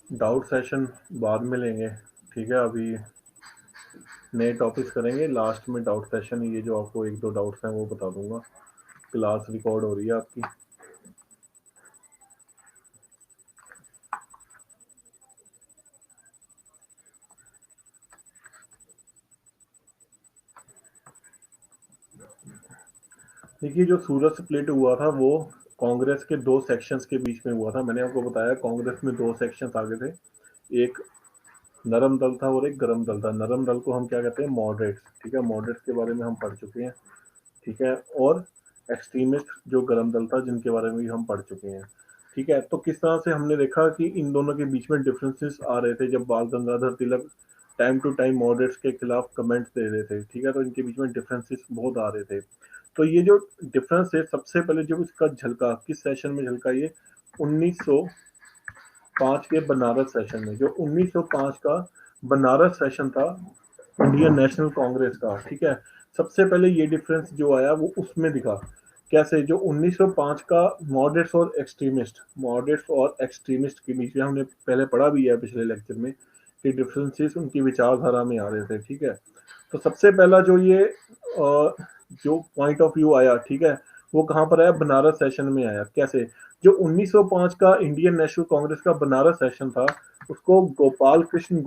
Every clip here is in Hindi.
डाउट सेशन बाद में लेंगे, ठीक है। अभी नए टॉपिक्स करेंगे, लास्ट में डाउट सेशन। ये जो आपको एक दो डाउट्स हैं वो बता दूंगा। क्लास रिकॉर्ड हो रही है आपकी। देखिए, जो सूरत स्प्लिट हुआ था वो कांग्रेस के दो सेक्शंस के बीच में हुआ था। मैंने आपको बताया कांग्रेस में दो सेक्शंस आगे थे, एक नरम दल था और एक गरम दल था। नरम दल को हम क्या कहते हैं, मॉडरेट्स, ठीक है। मॉडरेट्स के बारे में हम पढ़ चुके हैं, ठीक है। और एक्सट्रीमिस्ट जो गरम दल था, जिनके बारे में भी हम पढ़ चुके हैं, ठीक है। तो किस तरह से हमने देखा कि इन दोनों के बीच में डिफरेंसेस आ रहे थे जब बाल Gangadhar Tilak time to time moderates के खिलाफ कमेंट्स दे रहे थे, ठीक है। तो इनके बीच में डिफरेंसेस बहुत आ रहे थे। तो ये जो डिफरेंस है, सबसे पहले जब इसका झलका किस सेशन में झलका, ये 1905 के बनारस सेशन में। जो 1905 का बनारस सेशन था इंडियन नेशनल कांग्रेस का, ठीक है। सबसे पहले ये डिफरेंस जो आया वो उसमें दिखा। कैसे? जो 1905 का मॉडरेट्स और एक्सट्रीमिस्ट के बीच में हमने पहले पढ़ा भी है पिछले लेक्चर में कि डिफरेंसेस उनकी विचारधारा में आ रहे थे, ठीक है। तो सबसे पहला जो ये जो पॉइंट ऑफ व्यू आया, ठीक है, वो कहाँ पर आया? बनारस सेशन में आया। कैसे? जो 1905 का इंडियन नेशनल कांग्रेस का बनारस सेशन था, उसको गोपाल कृष्ण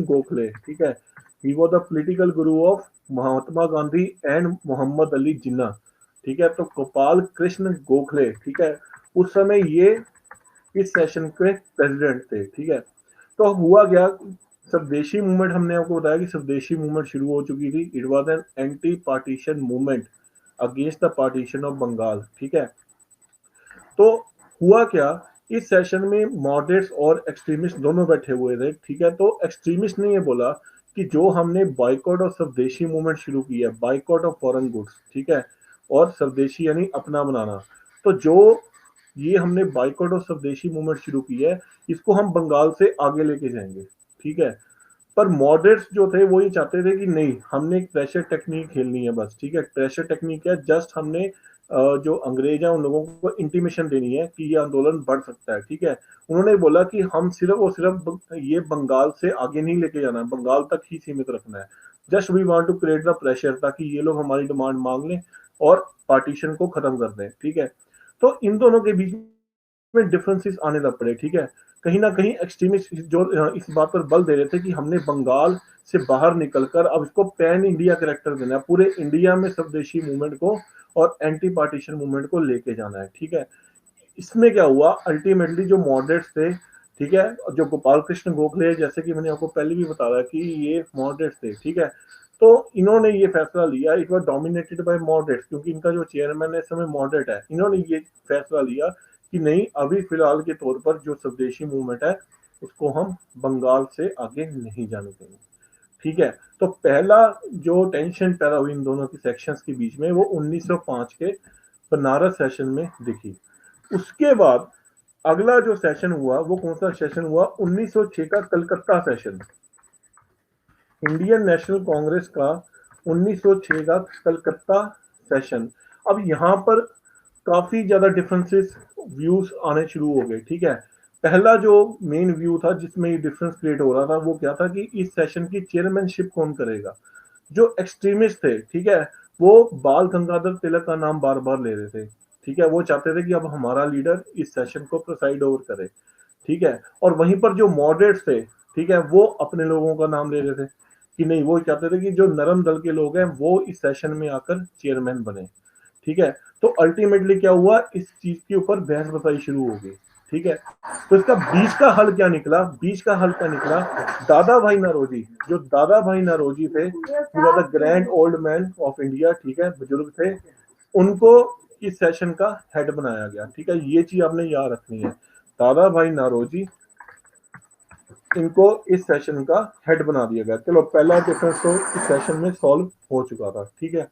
गोखले, ठीक है, he was the political guru of Mahatma Gandhi and Mohammad Ali Jinnah, ठीक है। तो गोपाल कृष्ण गोखले, ठीक है, उस समय ये इस सेशन के प्रेसिडेंट थे, ठीक है। तो हुआ क्या? स्वदेशी मूवमेंट, हमने आपको बताया कि स्वदेशी मूवमेंट शुरू हो चुकी थी। It was an anti partition movement against the partition of Bengal, ठीक है। तो हुआ क्या? इस सेशन में मॉडरेट्स और एक्सट्रीमिस्ट दोनों बैठे हुए थे, ठीक है। तो एक्सट्रीमिस्ट ने ये बोला कि जो हमने बाइकॉट और स्वदेशी मूवमेंट शुरू की है, बाइकॉट ऑफ फॉरेन गुड्स, ठीक है, और स्वदेशी यानी अपना बनाना, तो जो ये हमने बाइकॉट और स्वदेशी मूवमेंट शुरू की है, इसको हम बंगाल से आगे लेके जाएंगे, ठीक है। पर मॉडरेट्स जो थे वो ये चाहते थे कि नहीं, हमने एक प्रेशर टेक्निक खेलनी है बस, ठीक है। प्रेशर टेक्निक है, जस्ट हमने जो अंग्रेज हैं उन लोगों को इंटीमेशन देनी है कि ये आंदोलन बढ़ सकता है, ठीक है। उन्होंने बोला कि हम सिर्फ और सिर्फ ये बंगाल से आगे नहीं लेके जाना है, बंगाल तक ही सीमित रखना है। Just we want to create the pressure, ताकि ये लोग हमारी डिमांड मांग लें और पार्टीशन को खत्म कर दें, ठीक है। तो इन दोनों के बीच में डिफरेंसेस आने लग पड़े, ठीक है। कहीं ना कहीं एक्सट्रीमिस्ट जो इस बात पर बल दे रहे थे कि हमने बंगाल से बाहर निकलकर अब इसको पैन इंडिया कैरेक्टर देना है, पूरे इंडिया में स्वदेशी मूवमेंट को और एंटी पार्टीशन मूवमेंट को लेके जाना है, ठीक है। इसमें क्या हुआ? अल्टीमेटली जो मॉडरेट्स थे, ठीक है, जो गोपाल कृष्ण गोखले, जैसे कि मैंने आपको पहले भी बताया कि ये मॉडरेट्स थे, ठीक है। तो इन्होंने ये फैसला लिया, it was dominated by moderates, क्योंकि इनका जो चेयरमैन है इस समय मॉडरेट है। इन्होंने ये फैसला लिया कि नहीं, अभी फिलहाल के तौर पर जो स्वदेशी मूवमेंट है उसको हम बंगाल से आगे नहीं जाने देंगे, ठीक है। तो पहला जो टेंशन पैदा हुई इन दोनों की सेक्शंस के बीच में, वो 1905 के बनारस सेशन में दिखी। उसके बाद अगला जो सेशन हुआ वो कौन सा सेशन हुआ? 1906 का Calcutta session, Indian national Congress का 1906 का कलकत्ता सेशन। अब यहाँ पर काफी ज्यादा डिफरेंसेस व्यूज आने शुरू हो गए, ठीक है। पहला जो मेन व्यू था जिसमें ये डिफरेंस क्रिएट हो रहा था वो क्या था कि इस सेशन की चेयरमैनशिप कौन करेगा? जो एक्सट्रीमिस्ट थे, ठीक है, वो बाल गंगाधर तिलक का नाम बार बार ले रहे थे, ठीक है। वो चाहते थे कि अब हमारा लीडर इस सेशन को प्रोसाइड ओवर करे, ठीक है। और वहीं पर जो मॉडरेट्स थे, ठीक है, वो अपने लोगों का नाम ले रहे थे कि नहीं, वो चाहते थे कि जो नरम दल के लोग हैं वो इस सेशन में आकर चेयरमैन बने, ठीक है। तो अल्टीमेटली क्या हुआ? इस चीज के ऊपर बहस बताई शुरू हो गई, ठीक है। तो इसका बीच का हल क्या निकला? बीच का हल क्या निकला? दादा भाई नौरोजी, जो दादा भाई नौरोजी थे, the grand old man of India, ठीक है, बुजुर्ग थे, उनको इस सेशन का हेड बनाया गया, ठीक है। ये चीज आपने याद रखनी है, दादा भाई नौरोजी, इनको इस सेशन का हेड बना दिया गया। चलो, पहला डिफरेंस तो इस सेशन में सॉल्व हो चुका था, ठीक है।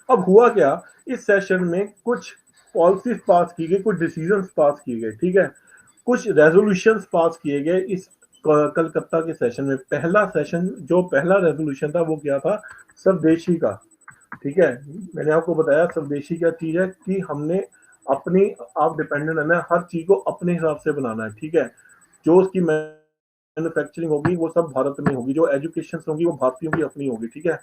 अब हुआ क्या? इस सेशन में कुछ पॉलिसीज पास की गई, कुछ डिसीजंस पास किए गए, ठीक है, कुछ रेजोल्यूशंस पास किए गए इस कलकत्ता के सेशन में। पहला सेशन, जो पहला रेजोल्यूशन था वो क्या था? स्वदेशी का, ठीक है। मैंने आपको बताया स्वदेशी क्या चीज है कि हमने अपनी आप डिपेंडेंट है ना, हर चीज को अपने हिसाब से बनाना है, ठीक है। जो उसकी मैन्युफैक्चरिंग होगी वो सब भारत में होगी, जो एजुकेशन होगी वो भारतीयों की अपनी होगी, ठीक है।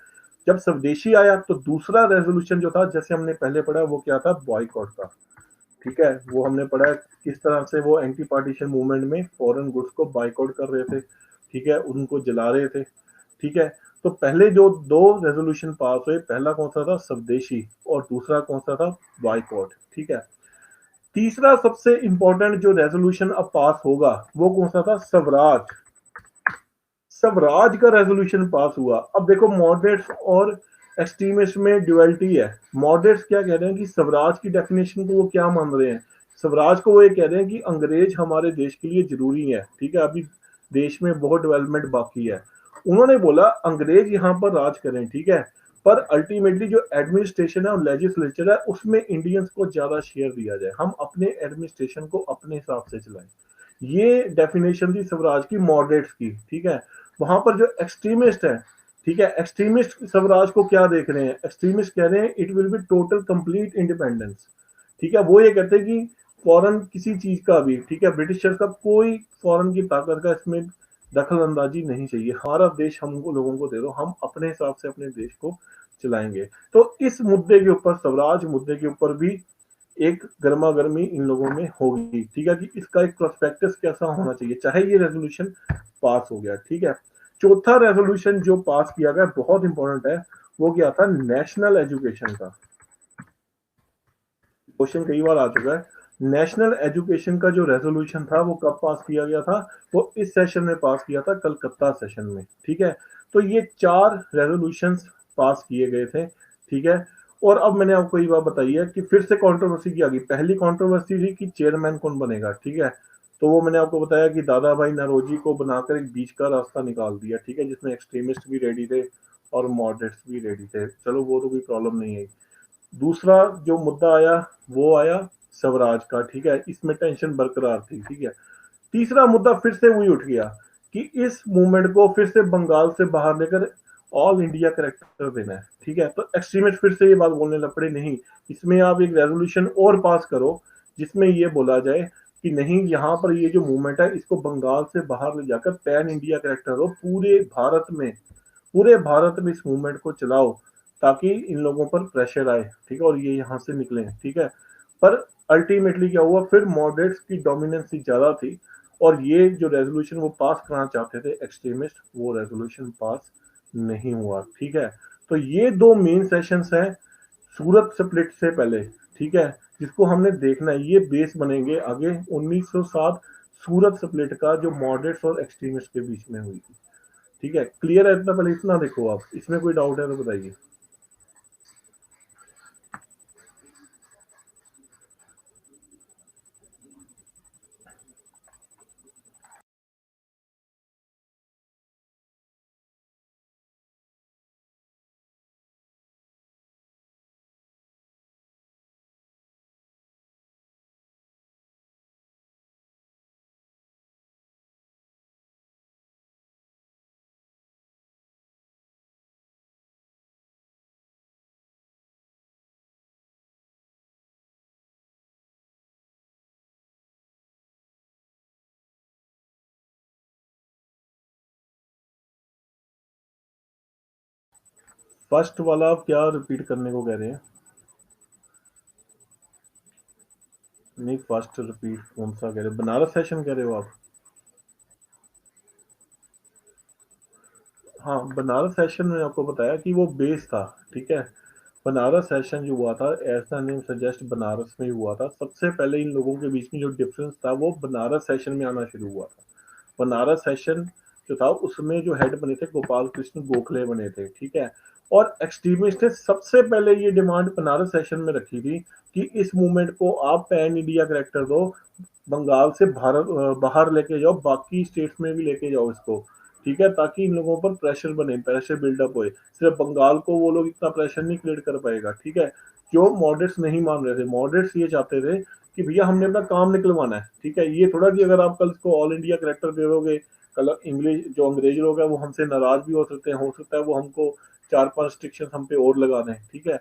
जब स्वदेशी आया तो दूसरा रेजोल्यूशन जो था, जैसे हमने पहले पढ़ा, वो क्या था, बॉयकॉट का, ठीक है। वो हमने पढ़ा है किस तरह से वो एंटी पार्टीशन मूवमेंट में फॉरेन गुड्स को बाइकआउट कर रहे थे, ठीक है, उनको जला रहे थे, ठीक है। तो पहले जो दो रेजोल्यूशन पास हुए, पहला कौन सा था, स्वदेशी, और दूसरा कौन सा था, बाइकआउट, ठीक है। तीसरा सबसे इंपॉर्टेंट जो रेजोल्यूशन अब पास होगा वो कौन सा था, स्वराज। स्वराज का रेजोल्यूशन पास हुआ। अब देखो मॉडरेट्स और एक्सट्रीमिस्ट में ड्युअलिटी है। मॉडरेट्स क्या कह रहे हैं कि स्वराज की डेफिनेशन को वो क्या मान रहे हैं, स्वराज को वो ये कह रहे हैं कि अंग्रेज हमारे देश के लिए जरूरी है, ठीक है, अभी देश में बहुत डेवलपमेंट बाकी है। उन्होंने बोला अंग्रेज यहाँ पर राज करें, ठीक है, पर अल्टीमेटली जो एडमिनिस्ट्रेशन है और लेजिस्लेचर है उसमें इंडियंस को ज्यादा शेयर दिया जाए, हम अपने एडमिनिस्ट्रेशन को अपने हिसाब से चलाएं। ये डेफिनेशन थी स्वराज की, मॉडरेट्स की, ठीक है। वहां पर जो एक्सट्रीमिस्ट है, ठीक है, एक्सट्रीमिस्ट स्वराज को क्या देख रहे हैं, एक्सट्रीमिस्ट कह रहे हैं it will be total complete independence, ठीक है। वो ये कहते हैं कि फॉरेन किसी चीज का भी, ठीक है, ब्रिटिशर्स का कोई फॉरेन की ताकत का इसमें दखल अंदाजी नहीं चाहिए, हमारा देश हमको लोगों को दे दो, हम अपने हिसाब से अपने देश को चलाएंगे। तो इस मुद्दे के ऊपर, स्वराज मुद्दे के ऊपर भी एक गर्मा गर्मी इन लोगों में होगी, ठीक है, कि इसका एक प्रोस्पेक्टस कैसा होना चाहिए, चाहे ये रेजोल्यूशन पास हो गया, ठीक है। चौथा रेजोल्यूशन जो पास किया गया बहुत इंपॉर्टेंट है, वो क्या था, नेशनल एजुकेशन का। क्वेश्चन कई बार आ चुका है। नेशनल एजुकेशन का जो रेजोल्यूशन था वो कब पास किया गया था, वो इस सेशन में पास किया था, कलकत्ता सेशन में, ठीक है। तो ये चार रेजोल्यूशंस पास किए गए थे, ठीक है। और अब मैंने आपको ये बात बताई है कि फिर से कंट्रोवर्सी की आ गई। पहली कंट्रोवर्सी थी कि चेयरमैन कौन बनेगा, ठीक है। तो वो मैंने आपको बताया कि दादा भाई नौरोजी को बनाकर एक बीच का रास्ता निकाल दिया, ठीक है, जिसमें एक्सट्रीमिस्ट भी रेडी थे और मॉडरेट्स भी रेडी थे, चलो वो तो कोई प्रॉब्लम नहीं है। दूसरा जो मुद्दा आया वो आया स्वराज का, ठीक है, इसमें टेंशन बरकरार थी, ठीक है। तीसरा मुद्दा फिर से वही उठ गया कि इस मूवमेंट को फिर से बंगाल से बाहर लेकर ऑल इंडिया करेक्टर देना है, ठीक है। तो एक्सट्रीमिस्ट फिर से ये बात बोलने लग पड़े, नहीं, इसमें आप एक रेजोल्यूशन और पास करो जिसमें ये बोला जाए कि नहीं, यहाँ पर ये जो मूवमेंट है इसको बंगाल से बाहर ले जाकर पैन इंडिया करेक्टर हो, पूरे भारत में, पूरे भारत में इस मूवमेंट को चलाओ ताकि इन लोगों पर प्रेशर आए, ठीक है, और ये यहाँ से निकले, ठीक है। पर अल्टीमेटली क्या हुआ, फिर मॉडरेट्स की डोमिनेंसी ज्यादा थी और ये जो रेजोल्यूशन वो पास कराना चाहते थे एक्सट्रीमिस्ट, वो रेजोल्यूशन पास नहीं हुआ, ठीक है। तो ये दो मेन सेशंस हैं सूरत स्प्लिट से पहले, ठीक है, जिसको हमने देखना है, ये बेस बनेंगे आगे 1907 सूरत स्प्लिट का, जो मॉडरेट्स और एक्सट्रीमिस्ट के बीच में हुई थी, ठीक है। क्लियर है इतना, पहले इतना देखो आप, इसमें कोई डाउट है तो बताइए। फर्स्ट वाला आप क्या रिपीट करने को कह रहे हैं, नहीं फर्स्ट रिपीट कौन सा कह रहे हैं, बनारस सेशन कह रहे हो आप। हाँ, बनारस सेशन में आपको बताया कि वो बेस था, ठीक है। बनारस सेशन जो हुआ था, ऐसा नेम सजेस्ट बनारस में ही हुआ था, सबसे पहले इन लोगों के बीच में जो डिफरेंस था वो बनारस सेशन में आना शुरू हुआ था। बनारस सेशन जो था उसमें जो हेड बने थे गोपाल कृष्ण गोखले बने थे, ठीक है। और एक्सट्रीमिस्ट ने सबसे पहले ये डिमांड बनारस सेशन में रखी थी कि इस मूवमेंट को आप पैन इंडिया करेक्टर दो, बंगाल से भारत बाहर लेके जाओ, बाकी स्टेट्स में भी लेके जाओ इसको, ठीक है, ताकि इन लोगों पर प्रेशर बने, प्रेशर बिल्डअप होए। सिर्फ बंगाल को वो लोग इतना प्रेशर नहीं क्रिएट कर पाएगा, ठीक है। जो मॉडरेट्स नहीं मान रहे थे, मॉडरेट्स ये चाहते थे कि भैया हमने अपना काम निकलवाना है, ठीक है। ये थोड़ा कि अगर आप कल इसको ऑल इंडिया करेक्टर दे दोगे, कल इंग्लिश जो अंग्रेज लोग हैं वो हमसे नाराज भी हो सकते हैं, हो सकता है वो हमको 4-5 रिस्ट्रिक्शन हम पे और लगा दें, ठीक है।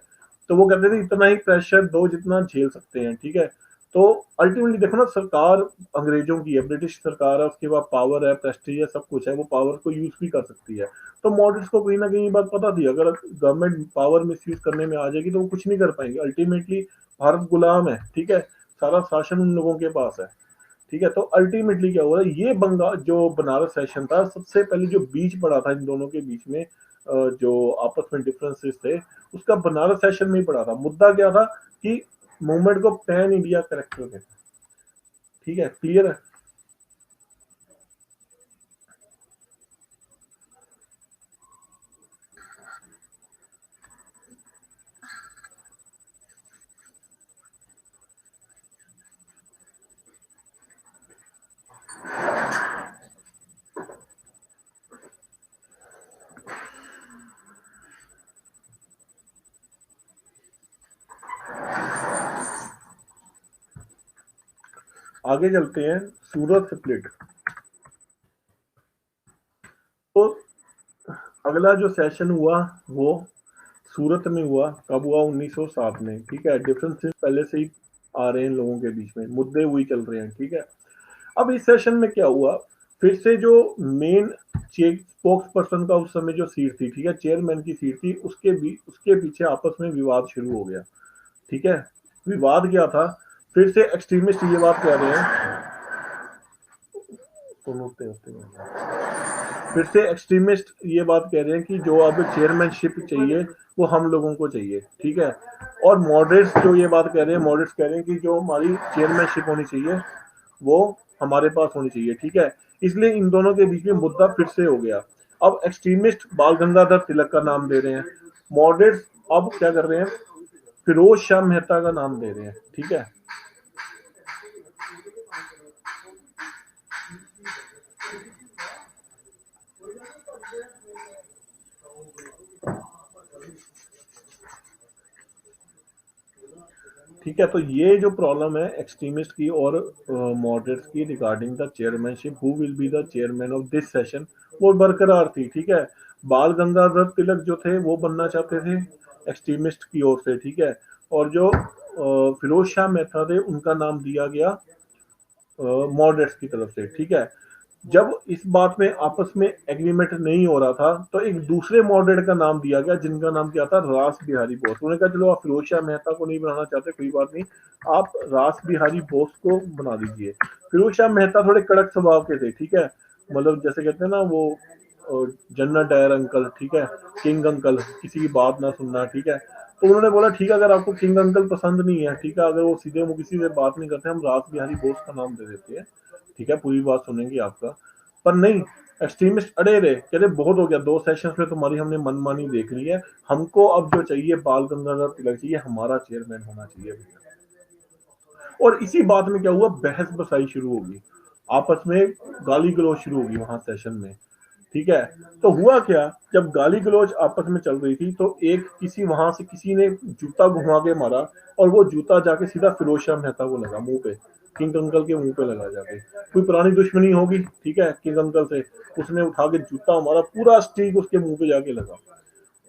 तो वो कहते थे इतना ही प्रेशर दो जितना झेल सकते हैं, ठीक है। तो अल्टीमेटली देखो ना, सरकार अंग्रेजों की है, ब्रिटिश सरकार है, उसके बाद पावर है, प्रेस्टीज है, सब कुछ है, वो पावर को यूज भी कर सकती है। तो मॉडरेट्स को कहीं ना कहीं ये बात पता थी, अगर गवर्नमेंट पावर मिस यूज करने में आ जाएगी तो वो कुछ नहीं कर पाएंगे। अल्टीमेटली भारत गुलाम है, ठीक है, सारा शासन उन लोगों के पास है, ठीक है। तो अल्टीमेटली क्या हुआ, ये बंगाल जो बनारस सेशन था, सबसे पहले जो बीच पड़ा था इन दोनों के बीच में, जो आपस में डिफरेंसेस थे, उसका बनारस सेशन में ही पड़ा था। मुद्दा क्या था कि मूवमेंट को पैन इंडिया करेक्टर कहते हैं, ठीक है, क्लियर है। आगे चलते हैं, सूरत स्प्लिट। तो अगला जो सेशन हुआ वो सूरत में हुआ, कब हुआ, 1907 में, ठीक है। डिफरेंसेस पहले से ही आ रहे हैं इन लोगों के बीच में, मुद्दे वही चल रहे हैं, ठीक है। अब इस सेशन में क्या हुआ, फिर से जो मेन स्पोक्स पर्सन का उस समय जो सीट थी, ठीक है, चेयरमैन की सीट थी, उसके पीछे आपस में विवाद शुरू हो गया, ठीक है। विवाद क्या था, फिर से एक्सट्रीमिस्ट ये बात कह रहे हैं, होते होते फिर से एक्सट्रीमिस्ट ये बात कह रहे हैं कि जो अब चेयरमैनशिप चाहिए वो हम लोगों को चाहिए, ठीक है। और मॉडरेट्स जो ये बात कह रहे हैं, मॉडरेट्स कह रहे हैं कि जो हमारी चेयरमैनशिप होनी चाहिए वो हमारे पास होनी चाहिए, ठीक है। इसलिए इन दोनों के बीच में मुद्दा फिर से हो गया। अब एक्सट्रीमिस्ट बाल गंगाधर तिलक का नाम दे रहे हैं, मॉडरेट्स अब क्या कर रहे हैं, फिरोज शाह मेहता का नाम दे रहे हैं, ठीक है। ठीक है, तो ये जो प्रॉब्लम है एक्सट्रीमिस्ट की और मॉडरेट्स की regarding the chairmanship, who will be the chairman of this session, वो बरकरार थी, ठीक है। बाल गंगाधर तिलक जो थे वो बनना चाहते थे एक्सट्रीमिस्ट की ओर से, ठीक है। और जो फिरोज शाह मेहता थे उनका नाम दिया गया मॉडरेट्स की तरफ से, ठीक है। जब इस बात में आपस में एग्रीमेंट नहीं हो रहा था तो एक दूसरे मॉडरेट का नाम दिया गया, जिनका नाम क्या था, रास बिहारी बोस। उन्होंने कहा चलो आप फिरोज शाह मेहता को नहीं बनाना चाहते, कोई बात नहीं, आप रास बिहारी बोस को बना दीजिए। फिरोज शाह मेहता थोड़े कड़क स्वभाव के थे, ठीक है, मतलब जैसे कहते हैं ना वो जनरल डायर अंकल, ठीक है, किंग अंकल, किसी की बात ना सुनना, ठीक है। तो उन्होंने बोला ठीक है, अगर आपको किंग अंकल पसंद नहीं है, ठीक है, अगर वो सीधे मुंह किसी से बात नहीं करते, हम रास बिहारी बोस का नाम दे देते हैं, ठीक है, पूरी बात सुनेंगे आपका। पर नहीं, एक्सट्रीमिस्ट अड़े रहे, कह रहे बहुत हो गया, 2 सेशंस में तुम्हारी हमने मनमानी देख ली है, हमको अब जो चाहिए बाल गंगाधर तिलक चाहिए, हमारा चेयरमैन होना चाहिए भैया। और इसी बात में क्या हुआ, बहस बसाई शुरू होगी, आपस में गाली गलौज शुरू होगी वहां सेशन में, ठीक है। तो हुआ क्या, जब गाली गलौज आपस में चल रही थी तो एक किसी वहां से किसी ने जूता घुमा के मारा, और वो जूता जाके सीधा फिरोज शाह मेहता को लगा मुंह पे, किंग अंकल के मुंह पे लगा जाके। कोई पुरानी दुश्मनी होगी, ठीक है, किंग अंकल से, उसने उठा के जूता मारा, पूरा स्टिक उसके मुंह पे जाके लगा।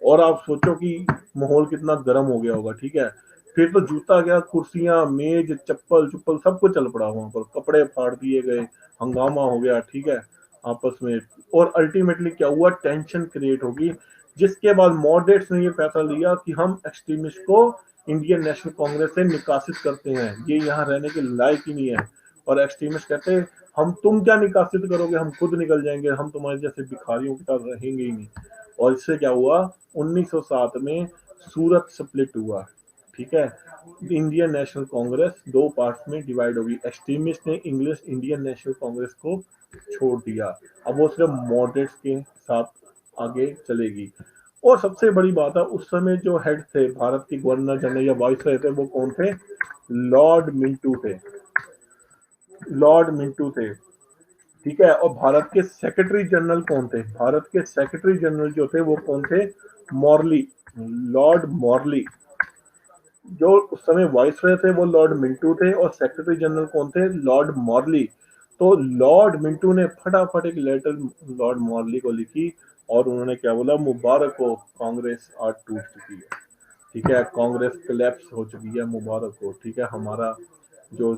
और आप सोचो कि माहौल कितना गर्म हो गया होगा, ठीक है। फिर तो जूता गया, कुर्सियां, मेज, चप्पल चुप्पल सब कुछ चल पड़ा वहां पर, कपड़े फाड़ दिए गए, हंगामा हो गया, ठीक है, आपस में। और अल्टीमेटली क्या हुआ, टेंशन क्रिएट होगी, जिसके बाद मॉडरेट्स ने ये फैसला लिया कि हम एक्सट्रीमिस्ट को इंडियन नेशनल कांग्रेस से निकासित करते हैं, ये यहाँ रहने के लायक ही नहीं है। और एक्सट्रीमिस्ट कहते हैं हम, तुम क्या निकासित करोगे, हम खुद निकल जाएंगे, हम तुम्हारे जैसे भिखारियों की तरह रहेंगे ही नहीं। और इससे क्या हुआ, 1907 में सूरत स्प्लिट हुआ, ठीक है। इंडियन नेशनल कांग्रेस दो पार्ट्स में डिवाइड होगी, एक्सट्रीमिस्ट ने इंग्लिश इंडियन नेशनल कांग्रेस को छोड़ दिया, अब वो सिर्फ मॉडरेट्स के साथ आगे चलेगी। और सबसे बड़ी बात है, उस समय जो हेड थे भारत के गवर्नर जनरल या वाइस थे, वो कौन थे, लॉर्ड मिंटू थे, लॉर्ड मिंटू थे, ठीक है। और भारत के सेक्रेटरी जनरल कौन थे, भारत के सेक्रेटरी जनरल जो थे वो कौन थे, मॉर्ली, लॉर्ड मॉर्ली। जो उस समय वाइसरॉय थे वो लॉर्ड मिंटू थे, और सेक्रेटरी जनरल कौन थे, लॉर्ड मॉर्ली। तो लॉर्ड मिंटू ने फटाफट एक लेटर लॉर्ड मॉर्ली को लिखी, और उन्होंने क्या बोला, मुबारक हो, कांग्रेस आज टूट चुकी है, ठीक है, कांग्रेस कोलैप्स हो चुकी है, मुबारक हो। ठीक है, हमारा जो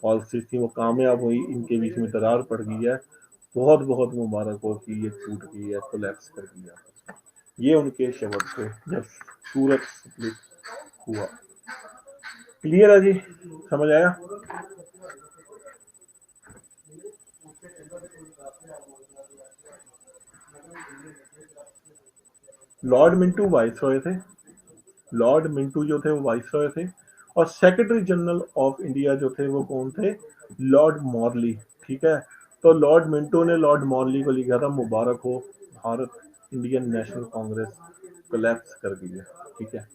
पॉलिसी थी वो कामयाब हुई, इनके बीच में दरार पड़ गई है, बहुत बहुत मुबारक हो कि ये टूट गई है, कोलैप्स कर गया। ये उनके शब्द थे जब सूरत स्प्लिट हुआ। क्लियर है जी, समझ आया? लॉर्ड मिंटू वाइसरॉय थे, लॉर्ड मिंटू जो थे वो वाइसरॉय थे, और सेक्रेटरी जनरल ऑफ इंडिया जो थे वो कौन थे? Lord Morley. ठीक है, तो लॉर्ड मिंटो ने लॉर्ड मॉर्ली को लिखा था मुबारक हो, Bharat Indian national Congress collapse कर गई है। ठीक है,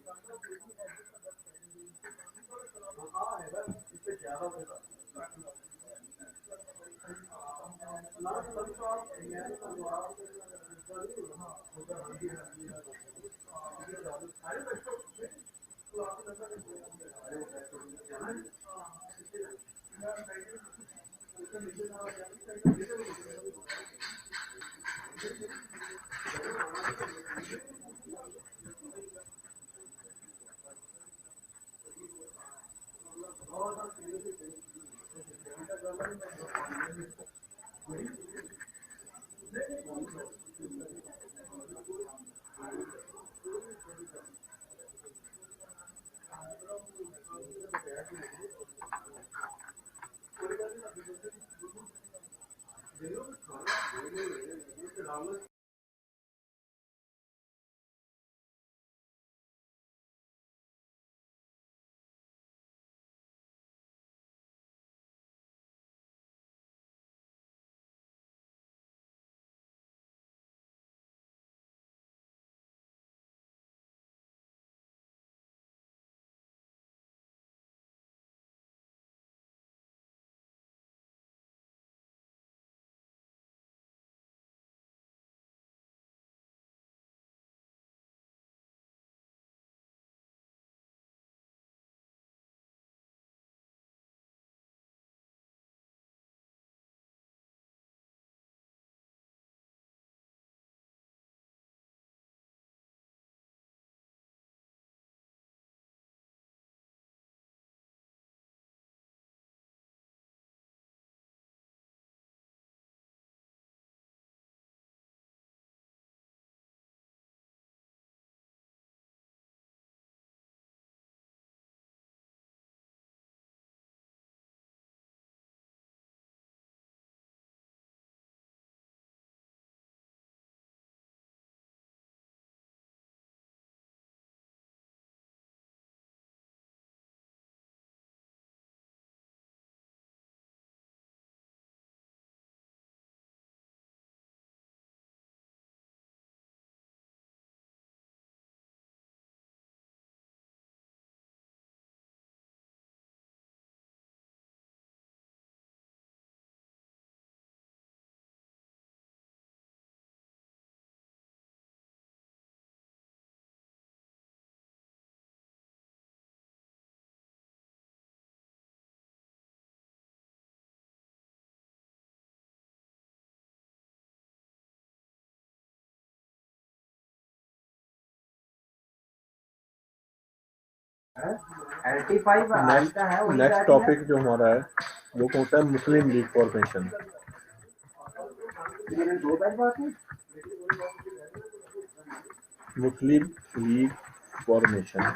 नेक्स्ट टॉपिक जो हमारा है वो कौन सा है? मुस्लिम लीग फॉर्मेशन। मुस्लिम लीग फॉर्मेशन।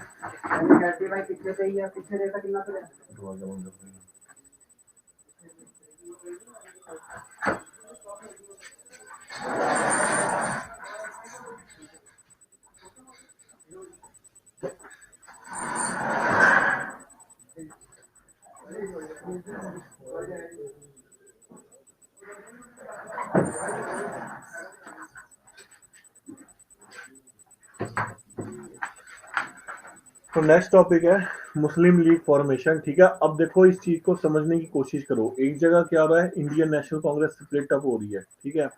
तो नेक्स्ट टॉपिक है मुस्लिम लीग फॉर्मेशन। ठीक है, अब देखो इस चीज को समझने की कोशिश करो। एक जगह क्या हो रहा है? Indian national Congress split up हो रही है। ठीक है,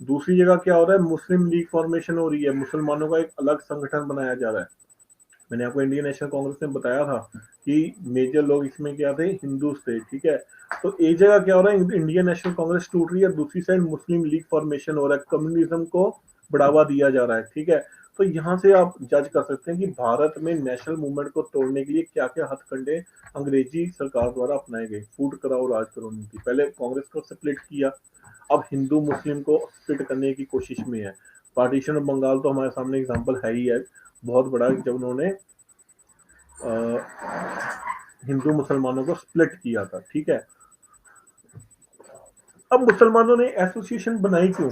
दूसरी जगह क्या हो रहा है? मुस्लिम लीग फॉर्मेशन हो रही है, मुसलमानों का एक अलग संगठन बनाया जा रहा है। मैंने आपको इंडियन नेशनल कांग्रेस में बताया था कि मेजर लोग इसमें क्या थे? हिंदूज थे। ठीक है, तो एक जगह क्या हो रहा है? इंडियन नेशनल कांग्रेस टूट रही है, दूसरी साइड मुस्लिम लीग फॉर्मेशन हो रहा है, कम्युनिज्म को बढ़ावा दिया जा रहा है। ठीक है, तो यहाँ से आप जज कर सकते हैं कि भारत में नेशनल मूवमेंट को तोड़ने के लिए क्या क्या हथकंडे अंग्रेजी सरकार द्वारा अपनाए गए। फूट कराओ राज करो नीति, पहले कांग्रेस को स्प्लिट किया, अब हिंदू मुस्लिम को स्प्लिट करने की कोशिश में है। पार्टीशन ऑफ बंगाल तो हमारे सामने एग्जांपल है ही है, बहुत बड़ा, जब उन्होंने हिंदू मुसलमानों को स्प्लिट किया था। ठीक है, अब मुसलमानों ने एसोसिएशन बनाई क्यों?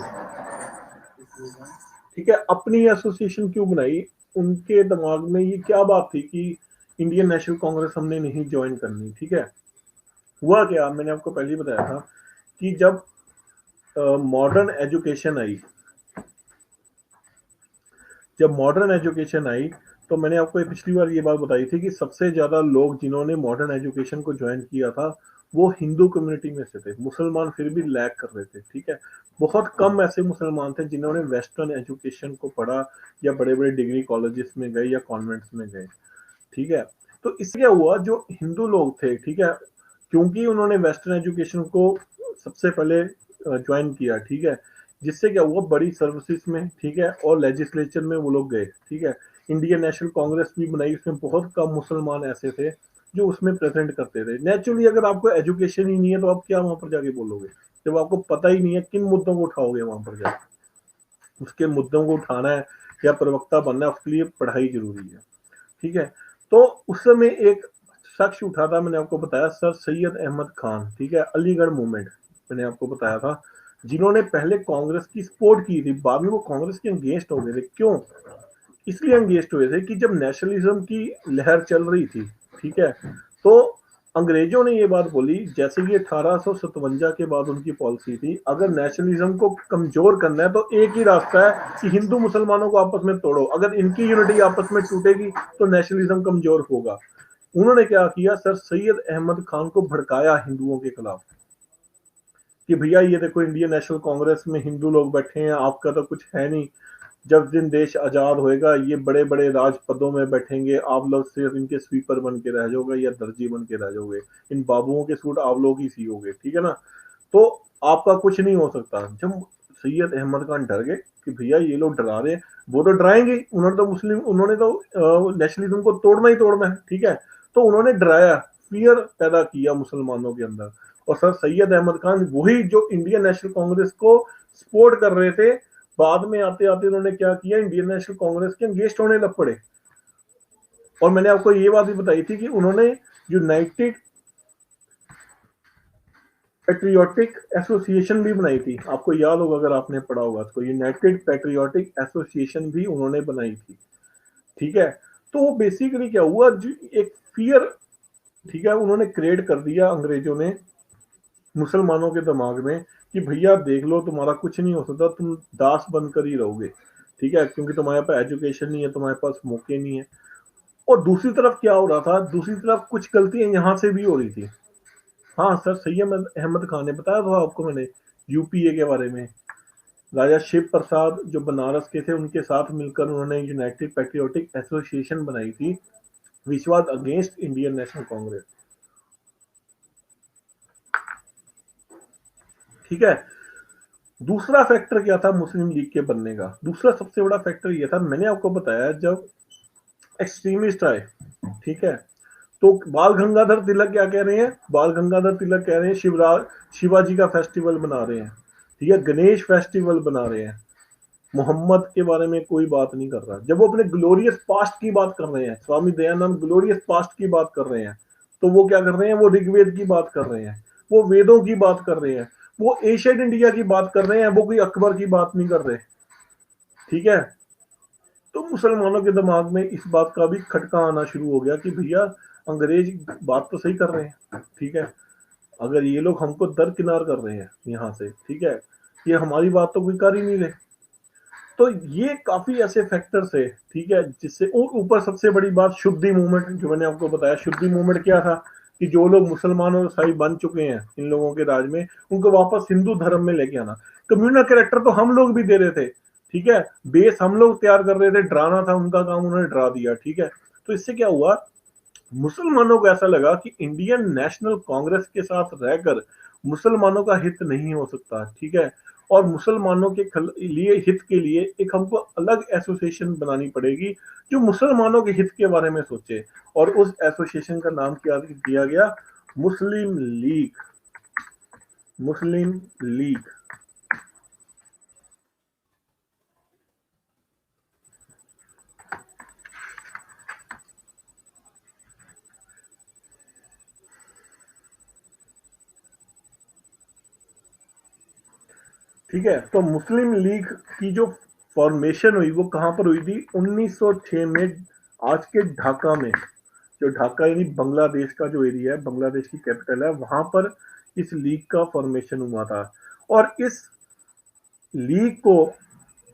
ठीक है, अपनी एसोसिएशन क्यों बनाई? उनके दिमाग में ये क्या बात थी कि इंडियन नेशनल कांग्रेस हमने नहीं ज्वाइन करनी। ठीक है, हुआ क्या, मैंने आपको पहले ही बताया था कि जब मॉडर्न एजुकेशन आई, तो मैंने आपको पिछली बार ये बात बताई थी कि सबसे ज्यादा लोग जिन्होंने मॉडर्न एजुकेशन को ज्वाइन किया था वो हिंदू कम्युनिटी में से थे। मुसलमान फिर भी लैग कर रहे थे। ठीक है, बहुत कम ऐसे मुसलमान थे जिन्होंने वेस्टर्न एजुकेशन को पढ़ा या बड़े बड़े डिग्री कॉलेजेस में गए या कॉन्वेंट्स में गए। ठीक है, तो इससे क्या हुआ, जो हिंदू लोग थे, ठीक है, क्योंकि उन्होंने वेस्टर्न एजुकेशन को सबसे पहले ज्वाइन किया, ठीक है, जिससे क्या हुआ, बड़ी सर्विसेज में, ठीक है, और लेजिस्लेचर में वो लोग गए। ठीक है, इंडियन नेशनल कांग्रेस भी बनाई, उसमें बहुत कम मुसलमान ऐसे थे जो उसमें प्रेजेंट करते थे। नेचुरली अगर आपको एजुकेशन ही नहीं है तो आप क्या वहां पर जाके बोलोगे, जब आपको पता ही नहीं है किन मुद्दों को उठाओगे वहां पर जाके। उसके मुद्दों को उठाना है या प्रवक्ता बनना है, उसके लिए पढ़ाई जरूरी है। ठीक है, तो उस समय एक शख्स उठा था, मैंने आपको बताया सर सैयद अहमद खान, ठीक है, अलीगढ़ मूवमेंट मैंने आपको बताया था, जिन्होंने पहले कांग्रेस की सपोर्ट की थी, बाद में वो कांग्रेस के अगेंस्ट हो गए थे। क्यों? इसलिए अगेंस्ट हुए थे कि जब नेशनलिज्म की लहर चल रही थी, ठीक है, तो अंग्रेजों ने ये बात बोली, जैसे कि 1857 के बाद उनकी पॉलिसी थी, अगर नेशनलिज्म को कमजोर करना है तो एक ही रास्ता है कि हिंदू मुसलमानों को आपस में तोड़ो, अगर इनकी यूनिटी आपस में टूटेगी तो नेशनलिज्म कमजोर होगा। उन्होंने क्या किया, सर सैयद अहमद खान को भड़काया हिंदुओं के खिलाफ कि भैया ये देखो इंडियन नेशनल कांग्रेस में हिंदू लोग बैठे हैं, आपका तो कुछ है नहीं, जब दिन देश आजाद होएगा ये बड़े बड़े राज पदों में बैठेंगे, आप लोग सिर्फ इनके स्वीपर बन के रह जाओगे या दर्जी बन के रह जाओगे, इन बाबुओं के सूट आप लोग ही सियोगे। ठीक है ना, तो आपका कुछ नहीं हो सकता। जब सैयद अहमद खान डर गए कि भैया ये लोग डरा रहे हैं, वो तो डराएंगे, उन्होंने तो नेशनलिज्म को तोड़ना ही तोड़ना है। ठीक है, तो उन्होंने डराया, फियर पैदा किया मुसलमानों के अंदर। और सर सैयद अहमद खान वही जो इंडियन नेशनल कांग्रेस को सपोर्ट कर रहे थे, बाद में आते आते उन्होंने क्या किया, इंडियन नेशनल कांग्रेस के अगेंस्ट होने लग पड़े। और मैंने आपको ये बात भी बताई थी कि उन्होंने यूनाइटेड पेट्रियोटिक एसोसिएशन भी बनाई थी, आपको याद होगा अगर आपने पढ़ा होगा तो, यूनाइटेड पेट्रियोटिक एसोसिएशन भी उन्होंने बनाई थी। ठीक है, तो वो बेसिकली क्या हुआ, एक फियर, ठीक है, उन्होंने क्रिएट कर दिया अंग्रेजों ने मुसलमानों के दिमाग में कि भैया देख लो तुम्हारा कुछ नहीं हो सकता, तुम दास बनकर ही रहोगे। ठीक है, क्योंकि तुम्हारे पास एजुकेशन नहीं है, तुम्हारे पास मौके नहीं है। और दूसरी तरफ क्या हो रहा था, दूसरी तरफ कुछ गलतियां यहां से भी हो रही थी। हाँ सर सैयद अहमद खान ने बताया था आपको मैंने यूपीए के बारे में, राजा शिव प्रसाद जो बनारस के थे उनके साथ मिलकर उन्होंने यूनाइटेड पैट्रियोटिक एसोसिएशन बनाई थी, which was against Indian national Congress. ठीक है, दूसरा फैक्टर क्या था मुस्लिम लीग के बनने का, दूसरा सबसे बड़ा फैक्टर यह था, मैंने आपको बताया जब एक्सट्रीमिस्ट आए, ठीक है, तो बाल गंगाधर तिलक क्या कह रहे हैं, बाल गंगाधर तिलक कह रहे हैं शिवराज शिवाजी का फेस्टिवल बना रहे हैं, ठीक है, गणेश फेस्टिवल बना रहे हैं, मोहम्मद के बारे में कोई बात नहीं कर रहा। जब वो अपने ग्लोरियस पास्ट की बात कर रहे हैं, स्वामी दयानंद ग्लोरियस पास्ट की बात कर रहे हैं, तो वो क्या कर रहे हैं, वो ऋग्वेद की बात कर रहे हैं, वो वेदों की बात कर रहे हैं, वो एशियन इंडिया की बात कर रहे हैं, वो कोई अकबर की बात नहीं कर रहे। ठीक है, तो मुसलमानों के दिमाग में इस बात का भी खटका आना शुरू हो गया कि भैया अंग्रेज बात तो सही कर रहे हैं। ठीक है, अगर ये लोग हमको दरकिनार कर रहे हैं यहाँ से, ठीक है, ये हमारी बात तो कोई कर ही नहीं रहे। तो ये काफी ऐसे फैक्टर्स है, ठीक है, जिससे और ऊपर सबसे बड़ी बात शुद्धि मूवमेंट, जो मैंने आपको बताया शुद्धि मूवमेंट क्या था कि जो लोग मुसलमान और ईसाई बन चुके हैं इन लोगों के राज में, उनको वापस हिंदू धर्म में लेके आना। कम्युनल कैरेक्टर तो हम लोग भी दे रहे थे, ठीक है, बेस हम लोग तैयार कर रहे थे, डराना था उनका काम, उन्होंने डरा दिया। ठीक है, तो इससे क्या हुआ, मुसलमानों को ऐसा लगा कि इंडियन नेशनल कांग्रेस के साथ रहकर मुसलमानों का हित नहीं हो सकता। ठीक है, और मुसलमानों के लिए हित के लिए एक हमको अलग एसोसिएशन बनानी पड़ेगी जो मुसलमानों के हित के बारे में सोचे, और उस एसोसिएशन का नाम क्या दिया गया? मुस्लिम लीग। मुस्लिम लीग। ठीक है, तो मुस्लिम लीग की जो फॉर्मेशन हुई वो कहां पर हुई थी? 1906 में, आज के ढाका में। जो ढाका यानी बांग्लादेश का जो एरिया है, बांग्लादेश की कैपिटल है, वहां पर इस लीग का फॉर्मेशन हुआ था। और इस लीग को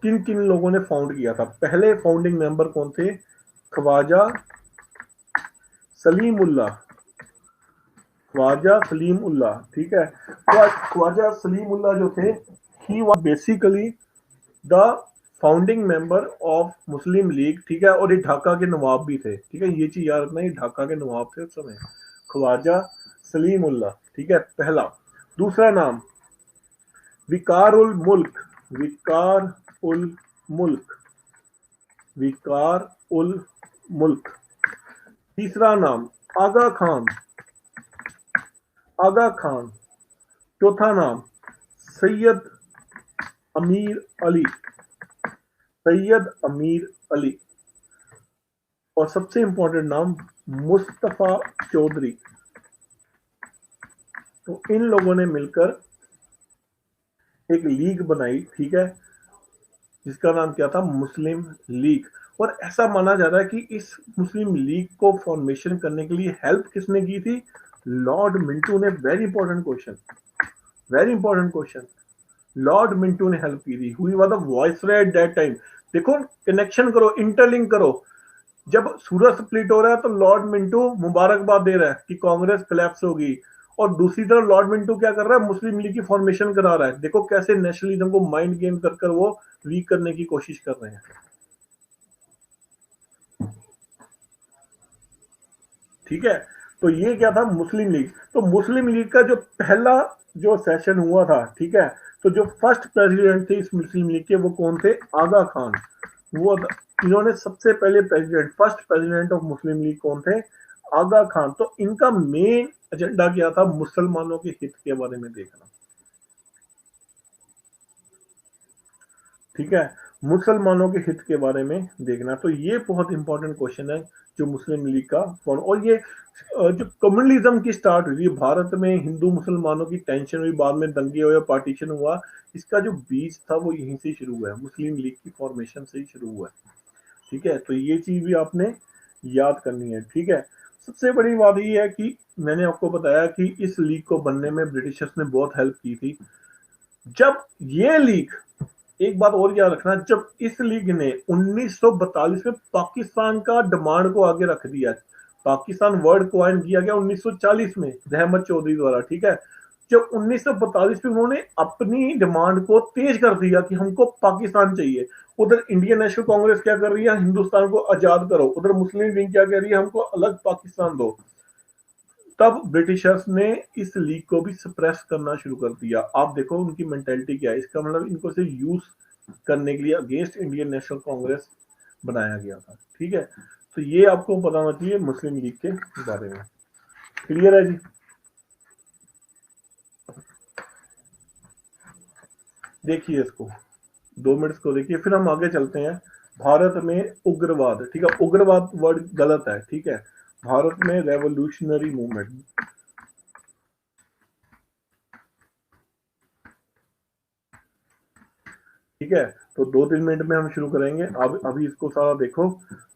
किन किन लोगों ने फाउंड किया था? पहले फाउंडिंग मेंबर कौन थे? ख्वाजा सलीमुल्लाह। ख्वाजा सलीमुल्लाह, ठीक है। ख्वाजा सलीमुल्लाह जो थे, he was basically the founding member of Muslim league, ठीक है। और ये ढाका के नवाब भी थे, ठीक है, ये चीज याद रखना, ये ढाका के नवाब थे उस समय, ख्वाजा सलीमुल्लाह, ठीक है, पहला। दूसरा नाम विकार उल मुल्क। विकार उल मुल्क। विकार उल मुल्क। तीसरा नाम आगा खान। आगा खान। चौथा नाम सैयद अमीर अली। सैयद अमीर अली। और सबसे इंपॉर्टेंट नाम मुस्तफा चौधरी। तो इन लोगों ने मिलकर एक लीग बनाई, ठीक है, जिसका नाम क्या था? मुस्लिम लीग। और ऐसा माना जा रहा है कि इस मुस्लिम लीग को फॉर्मेशन करने के लिए हेल्प किसने की थी? लॉर्ड मिंटो ने। Very important question, very important question. Lord Minto ने हेल्प की थी। हुई was the viceroy at that time. देखो, कनेक्शन करो, इंटरलिंक करो। जब सूरज स्प्लिट हो रहा है तो लॉर्ड मिंटो मुबारकबाद दे रहा है कि कांग्रेस कोलैप्स होगी, और दूसरी तरफ लॉर्ड मिंटो क्या कर रहा है? मुस्लिम लीग की फॉर्मेशन करा रहा है। देखो कैसे नेशनलिज्म को माइंड गेम कर कर वो वीक करने की कोशिश कर रहे हैं। ठीक है, तो ये क्या था? मुस्लिम लीग। तो मुस्लिम लीग का जो पहला जो सेशन हुआ था, ठीक है, तो जो फर्स्ट प्रेसिडेंट थे इस मुस्लिम लीग के, वो कौन थे? आगा खान। वो इन्होंने सबसे पहले president, first president of Muslim league कौन थे? आगा खान। तो इनका मेन एजेंडा क्या था? मुसलमानों के हित के बारे में देखना, ठीक है, मुसलमानों के हित के बारे में देखना। तो ये बहुत इंपॉर्टेंट क्वेश्चन है जो मुस्लिम लीग का और ये जो कम्युनलिज्म की स्टार्ट हुई थी भारत में, हिंदू मुसलमानों की टेंशन हुई, बाद में दंगे हुए, पार्टीशन हुआ, इसका जो बीज था वो यहीं से शुरू हुआ है, मुस्लिम लीग की फॉर्मेशन से ही शुरू हुआ है। ठीक है, तो ये चीज भी आपने याद करनी है। ठीक है, सबसे बड़ी बात ये है कि मैंने आपको बताया कि इस लीग को बनने में ब्रिटिशर्स ने बहुत हेल्प की थी। जब ये लीग, एक बात और याद रखना, जब इस लीग ने 1942 में पाकिस्तान का डिमांड को आगे रख दिया, पाकिस्तान वर्ड को आइन किया गया 1940 में रहमत चौधरी द्वारा, ठीक है। जब 1942 में उन्होंने अपनी डिमांड को तेज कर दिया कि हमको पाकिस्तान चाहिए, उधर इंडियन नेशनल कांग्रेस क्या कर रही है? हिंदुस्तान को आजाद करो। उधर मुस्लिम लीग क्या कह रही है? हमको अलग पाकिस्तान दो। तब ब्रिटिशर्स ने इस लीग को भी सप्रेस करना शुरू कर दिया। आप देखो उनकी मेंटेलिटी क्या है, इसका मतलब इनको से यूज करने के लिए अगेंस्ट इंडियन नेशनल कांग्रेस बनाया गया था। ठीक है, तो ये आपको पता होना चाहिए मुस्लिम लीग के बारे में। क्लियर है जी? देखिए इसको, 2 मिनट को देखिए, फिर हम आगे चलते हैं। भारत में उग्रवाद, ठीक है, उग्रवाद वर्ड गलत है, ठीक है, भारत में रेवोल्यूशनरी मूवमेंट। ठीक है, तो 2-3 मिनट में हम शुरू करेंगे। अब अभी इसको सारा देखो।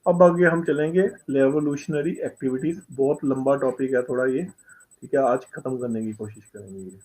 अब आगे हम चलेंगे रेवोल्यूशनरी एक्टिविटीज, बहुत लंबा टॉपिक है थोड़ा ये, ठीक है, आज खत्म करने की कोशिश करेंगे ये।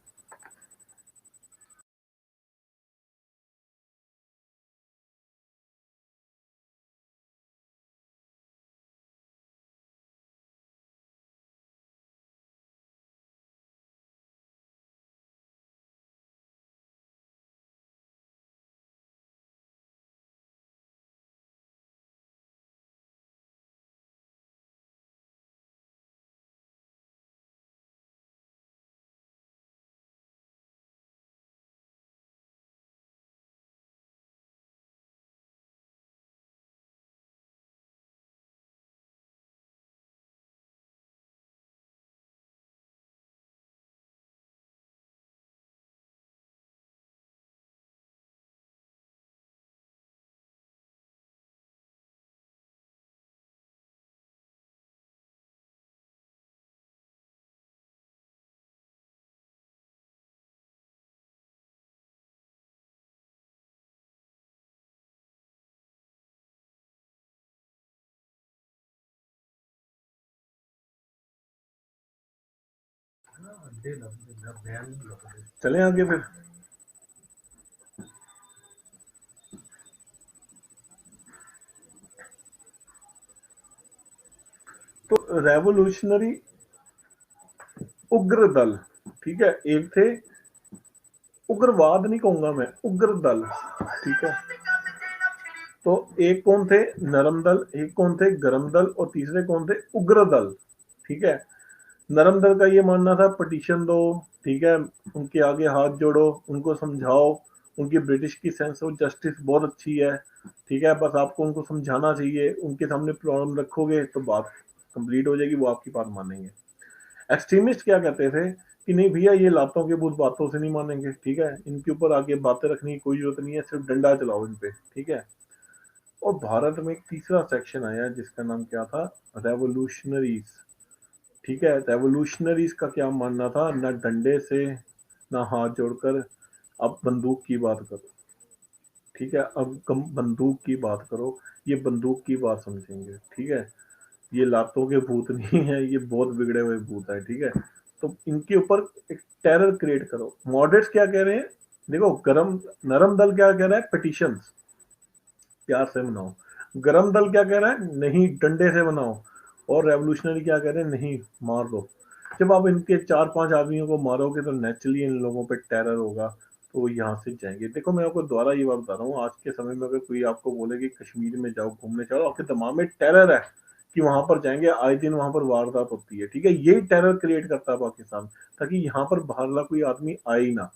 चलें आगे फिर। तो रेवोल्यूशनरी उग्र दल, ठीक है, एक थे, उग्रवाद नहीं कहूंगा मैं, उग्र दल, ठीक है। तो एक कौन थे, नरम दल, एक कौन थे, गरम दल, और तीसरे कौन थे, उग्र दल, ठीक है। नरम दल का ये मानना था पटिशन दो, ठीक है, उनके आगे हाथ जोड़ो, उनको समझाओ, उनकी ब्रिटिश की सेंस ऑफ जस्टिस बहुत अच्छी है, ठीक है, बस आपको उनको समझाना चाहिए, उनके सामने प्रॉब्लम रखोगे तो बात कंप्लीट हो जाएगी, वो आपकी बात मानेंगे। एक्सट्रीमिस्ट क्या कहते थे कि नहीं भैया, ये लातों के भूत बातों से नहीं मानेंगे, ठीक है, इनके ऊपर आगे बातें रखने की कोई जरूरत नहीं है, सिर्फ डंडा चलाओ इन पे, ठीक है। और भारत में एक तीसरा सेक्शन आया जिसका नाम क्या था, रेवोल्यूशनरीज, ठीक है। रेवोल्यूशनरीज का क्या मानना था, ना डंडे से ना हाथ जोड़कर, अब बंदूक की बात करो, ठीक है, अब कम बंदूक की बात करो, ये बंदूक की बात समझेंगे, ठीक है, ये लातों के भूत नहीं है, ये बहुत बिगड़े हुए भूत है, ठीक है। तो इनके ऊपर एक टेरर क्रिएट करो। मॉडरेट्स क्या कह रहे हैं, देखो, गरम नरम दल क्या कह रहा है, पिटिशंस, प्यार से मनाओ। गरम दल क्या कह रहा है, नहीं डंडे से मनाओ। और रेवोल्यूशनरी क्या कह रहे हैं, नहीं मार दो। जब आप इनके 4-5 आदमियों को मारोगे तो नेचुरली इन लोगों पे टेरर होगा, तो वो यहाँ से जाएंगे। देखो, मैं आपको दोबारा ये बात बता रहा हूँ, आज के समय में अगर कोई आपको बोले कि कश्मीर में जाओ घूमने, चलो, आपके दिमाग में टेरर है कि वहां पर जाएंगे, आए दिन वहां पर वारदात होती है, ठीक है, यही टेरर क्रिएट करता है पाकिस्तान, ताकि यहाँ पर बाहरला कोई आदमी आए ही ना,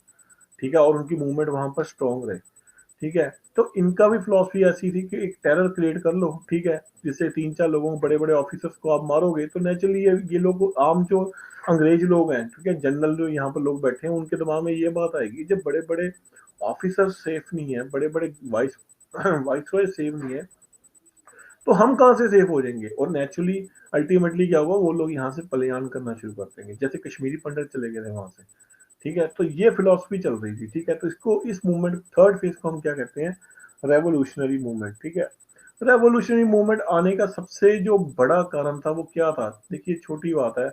ठीक है, और उनकी मूवमेंट वहां पर स्ट्रांग रहे, ठीक है। तो इनका भी फिलॉसफी ऐसी थी कि एक टेरर क्रिएट कर लो, ठीक है, जिससे 3-4 लोगों, बड़े बड़े ऑफिसर्स को आप मारोगे तो नेचुरली ये लोग, आम जो अंग्रेज लोग हैं, ठीक है, जनरल जो यहाँ पर लोग बैठे हैं, उनके दिमाग में ये बात आएगी, जब बड़े बड़े ऑफिसर सेफ नहीं है, बड़े बड़े वाइस वाइसरॉय सेफ नहीं है, तो हम कहाँ से सेफ हो जाएंगे। और नेचुरली अल्टीमेटली क्या होगा, वो लोग यहाँ से पलायन करना शुरू कर देंगे, जैसे कश्मीरी पंडित चले गए थे वहां से, ठीक है। तो ये फिलॉसफी चल रही थी, ठीक है। तो इसको, इस मूवमेंट थर्ड फेज को हम क्या कहते हैं, रेवोल्यूशनरी मूवमेंट, ठीक है। रेवोल्यूशनरी मूवमेंट आने का सबसे जो बड़ा कारण था वो क्या था, देखिए छोटी बात है,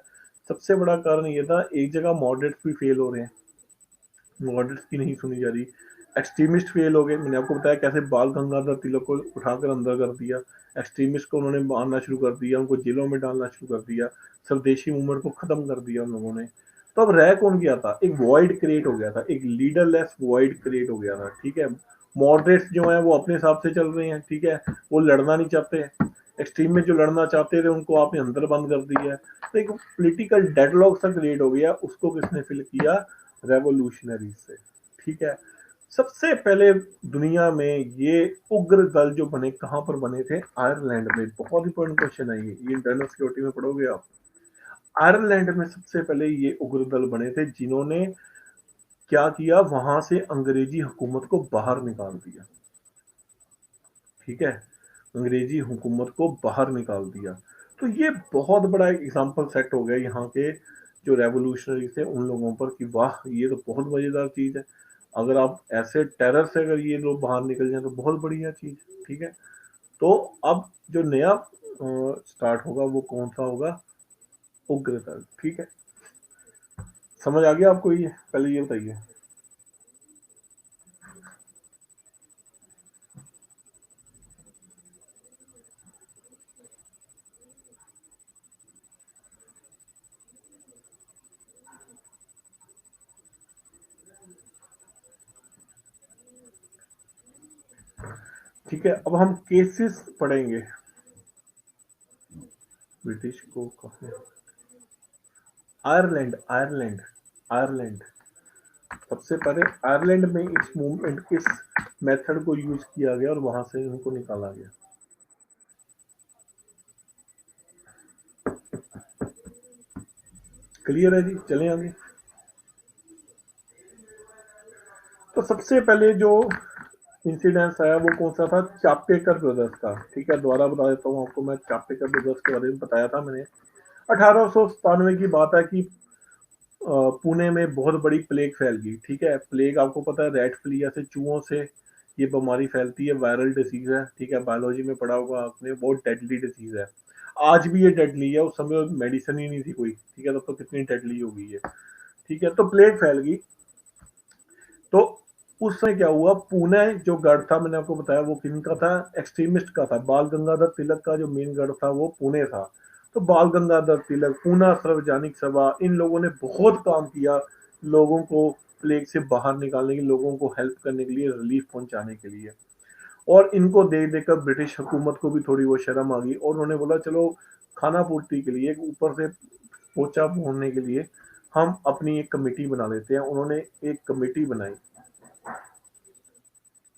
सबसे बड़ा कारण ये था, एक जगह मॉडरेट्स भी फेल हो रहे हैं, मॉडरेट्स की नहीं सुनी जा रही, एक्सट्रीमिस्ट फेल हो गए, मैंने आपको बताया कैसे बाल गंगाधर तिलक को उठाकर अंदर कर दिया, एक्सट्रीमिस्ट को उन्होंने मारना शुरू कर दिया, उनको जेलों में डालना शुरू कर दिया, स्वदेशी मूवमेंट को खत्म कर दिया उन लोगों ने। तो अब रह कौन गया था, एक वॉइड क्रिएट हो गया था, एक लीडरलेस वॉइड क्रिएट हो गया था, ठीक है। मॉडरेट्स जो है वो अपने हिसाब से चल रहे हैं, ठीक है, वो लड़ना नहीं चाहते, एक्सट्रीम में जो लड़ना चाहते थे उनको आपने अंदर बंद कर दिया है। तो एक पॉलिटिकल डेडलॉक सा क्रिएट हो गया, उसको किसने फिल किया, रेवोल्यूशनरी से, ठीक है। सबसे पहले दुनिया में ये उग्र दल जो बने, कहां पर बने थे, आयरलैंड में। बहुत इंपॉर्टेंट क्वेश्चन है ये इंटरनल सिक्योरिटी में पढ़ोगे आप। आयरलैंड में सबसे पहले ये उग्र दल बने थे, जिन्होंने क्या किया, वहां से अंग्रेजी हुकूमत को बाहर निकाल दिया, ठीक है, अंग्रेजी हुकूमत को बाहर निकाल दिया। तो ये बहुत बड़ा एग्जाम्पल सेट हो गया यहाँ के जो रेवोल्यूशनरी थे उन लोगों पर कि वाह, ये तो बहुत मजेदार चीज है, अगर आप ऐसे टेरर से अगर ये लोग बाहर निकल जाए तो बहुत बढ़िया चीज, ठीक है। तो अब जो नया स्टार्ट होगा वो कौन सा होगा, उग्रदल, ठीक है। समझ आ गया आपको, ये पहले ये बताइए। ठीक है, अब हम केसेस पढ़ेंगे। ब्रिटिश को कहा, आयरलैंड, आयरलैंड, आयरलैंड, सबसे पहले आयरलैंड में इस मूवमेंट, इस मेथड को यूज किया गया और वहां से उनको निकाला गया। क्लियर है जी, चलें आगे। तो सबसे पहले जो इंसिडेंस आया वो कौन सा था, चापेकर ब्रदर्स का, ठीक है, दोबारा बता देता हूँ आपको मैं, चापेकर ब्रदर्स के बारे में बताया था मैंने। 1897 की बात है कि पुणे में बहुत बड़ी प्लेग फैल गई, ठीक है। प्लेग आपको पता है, रेड फ्लिया से, चूहों से ये बीमारी फैलती है, वायरल डिसीज है, ठीक है, बायोलॉजी में पढ़ा होगा आपने, बहुत डेडली डिसीज है। आज भी ये डेडली है, उस समय मेडिसिन ही नहीं थी कोई, ठीक है, तब तो कितनी डेडली हो गई है। ठीक है, तो प्लेग फैल गई। तो उस समय क्या हुआ, पुणे जो गढ़ था, मैंने आपको बताया वो किनका था, एक्सट्रीमिस्ट का था। बाल गंगाधर तिलक का जो मेन गढ़ था वो पुणे था। तो बाल गंगाधर तिलक, पूना सार्वजनिक सभा, इन लोगों ने बहुत काम किया लोगों को प्लेग से बाहर निकालने के, लोगों को हेल्प करने के लिए, रिलीफ पहुंचाने के लिए। और इनको देख देखकर ब्रिटिश हुकूमत को भी थोड़ी वो शर्म आ गई और उन्होंने बोला चलो खाना पूर्ति के लिए, ऊपर से पोचा पोड़ने के लिए हम अपनी एक कमेटी बना लेते हैं। उन्होंने एक कमेटी बनाई।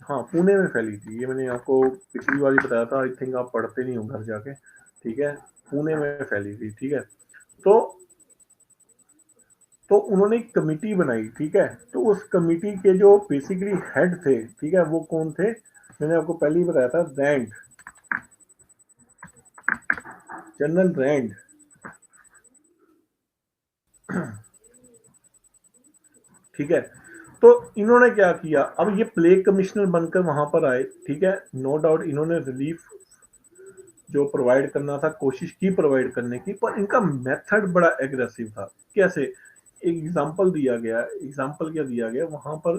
हाँ, पुणे में फैली थी, ये मैंने आपको पिछली बार ही बताया था। आई थिंक आप पढ़ते नहीं हो घर जाके। ठीक है, पुणे में फैली थी। ठीक है, तो उन्होंने एक कमेटी बनाई। ठीक है, तो उस कमेटी के जो बेसिकली हेड थे, ठीक है, वो कौन थे, मैंने आपको पहले ही बताया था, रैंड, जनरल रैंड। ठीक है, तो इन्होंने क्या किया, अब ये प्लेग कमिश्नर बनकर वहां पर आए। ठीक है, नो डाउट इन्होंने रिलीफ जो प्रोवाइड करना था कोशिश की प्रोवाइड करने की, पर इनका मेथड बड़ा एग्रेसिव था। कैसे, एक एग्जांपल दिया गया, एग्जांपल क्या दिया गया, वहां पर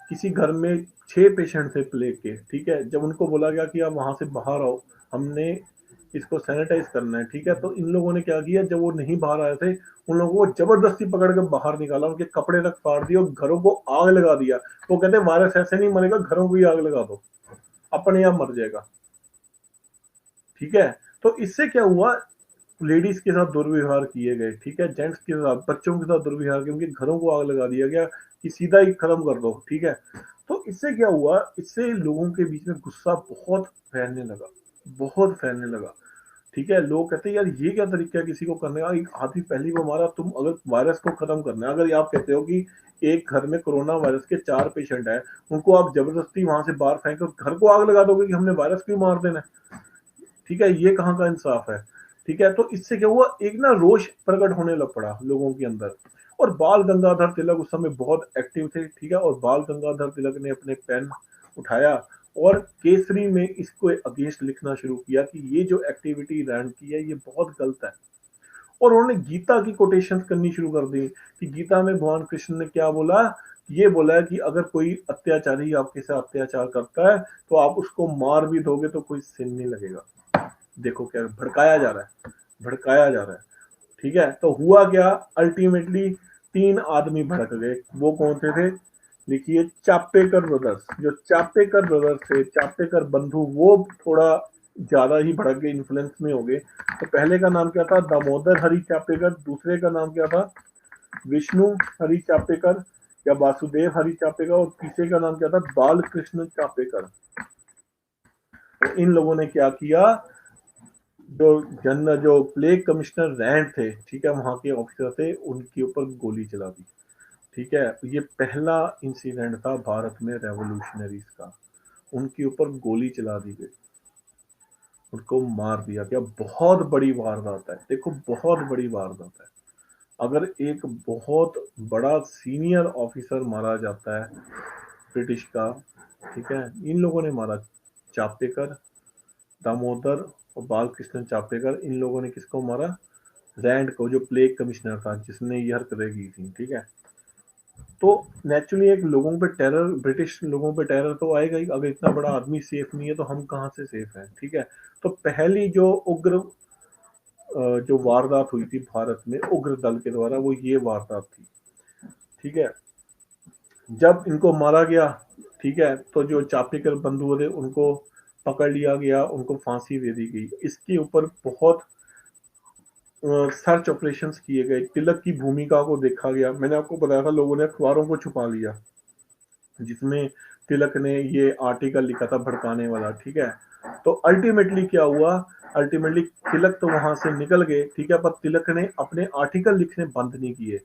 किसी घर में 6 पेशेंट थे प्लेग के। ठीक है, जब उनको बोला गया कि आप वहां से बाहर आओ, हमने इसको सैनिटाइज करना है। ठीक है, तो इन लोगों ने क्या किया, जब वो नहीं बाहर आए थे, उन लोगों को जबरदस्ती पकड़ के बाहर निकाला, उनके कपड़े तक फाड़ दिए और घरों को आग लगा दिया। वो कहते वायरस ऐसे नहीं मरेगा, घरों को ही आग लगा दो, अपने आप मर जाएगा। ठीक है, तो इससे क्या हुआ, लेडीज के साथ दुर्व्यवहार किए गए। ठीक है, जेंट्स के साथ, बच्चों के साथ दुर्व्यवहार किया, उनके घरों को आग लगा दिया गया कि सीधा ही खत्म कर दो। ठीक है, तो इससे क्या हुआ, इससे लोगों के बीच में गुस्सा बहुत फैलने लगा, बहुत फैलने लगा। ठीक है, लोग कहते हैं यार ये क्या तरीका है किसी को करने का, एक आदमी पहली को मारा, तुम अगर वायरस को खत्म करना है, अगर आप कहते हो कि एक घर में कोरोना वायरस के 4 पेशेंट है, उनको आप जबरदस्ती वहां से बाहर फेंक घर को आग लगा दोगे कि हमने वायरस क्यों मार देना है। ठीक है, ये कहाँ का इंसाफ है। ठीक है, तो इससे क्या हुआ, एक ना रोष प्रकट होने लग पड़ा लोगों के अंदर। और बाल गंगाधर तिलक उस समय बहुत एक्टिव थे। ठीक है, और बाल गंगाधर तिलक ने अपने पेन उठाया और केसरी में इसको अगेंस्ट लिखना शुरू किया कि ये जो एक्टिविटी रैंड की है ये बहुत गलत है। और उन्होंने गीता की कोटेशन करनी शुरू कर दी कि गीता में भगवान कृष्ण ने क्या बोला, ये बोला है कि अगर कोई अत्याचारी आपके साथ अत्याचार करता है तो आप उसको मार भी दोगे तो कोई सिन नहीं लगेगा। देखो क्या भड़काया जा रहा है, भड़काया जा रहा है। ठीक है, तो हुआ क्या, अल्टीमेटली 3 आदमी भड़क गए। वो कौन थे लिखिए, चापेकर ब्रदर्स। जो चापेकर ब्रदर्स थे, चापेकर बंधु, वो थोड़ा ज्यादा ही भड़क गए, इन्फ्लुएंस में हो गए। तो पहले का नाम क्या था, दामोदर हरि चापेकर। दूसरे का नाम क्या था, विष्णु हरि चापेकर या वासुदेव हरि चापेकर। और तीसरे का नाम क्या था, बाल कृष्ण चापेकर। तो इन लोगों ने क्या किया, जो प्लेग कमिश्नर रैंड थे, ठीक है, वहां के ऑफिसर थे, उनके ऊपर गोली चला दी। ठीक है, ये पहला इंसिडेंट था भारत में रेवोल्यूशनरीज का, उनके ऊपर गोली चला दी गई, उनको मार दिया गया। बहुत बड़ी वारदात है, देखो बहुत बड़ी वारदात है। अगर एक बहुत बड़ा सीनियर ऑफिसर मारा जाता है ब्रिटिश का, ठीक है, इन लोगों ने मारा, चापेकर, दामोदर और बालकृष्ण चापेकर, इन लोगों ने किसको मारा, रैंड को, जो प्लेग कमिश्नर था जिसने ये हरकतें की थी। ठीक है, तो नेचुरली एक लोगों पे टेरर, ब्रिटिश लोगों पे टेरर तो आएगा ही। अगर इतना बड़ा आदमी सेफ नहीं है तो हम कहाँ से सेफ हैं। ठीक है, तो पहली जो उग्र जो वारदात हुई थी भारत में उग्र दल के द्वारा, वो ये वारदात थी। ठीक है, जब इनको मारा गया, ठीक है, तो जो चापेकर बंधु थे उनको पकड़ लिया गया, उनको फांसी दे दी गई। इसके ऊपर बहुत सर्च ऑपरेशंस किए गए, तिलक की भूमिका को देखा गया। मैंने आपको बताया था लोगों ने अखबारों को छुपा लिया जिसमें तिलक ने ये आर्टिकल लिखा था भड़काने वाला। ठीक है, तो अल्टीमेटली क्या हुआ, अल्टीमेटली तिलक तो वहां से निकल गए। ठीक है, पर तिलक ने अपने आर्टिकल लिखने बंद नहीं किए।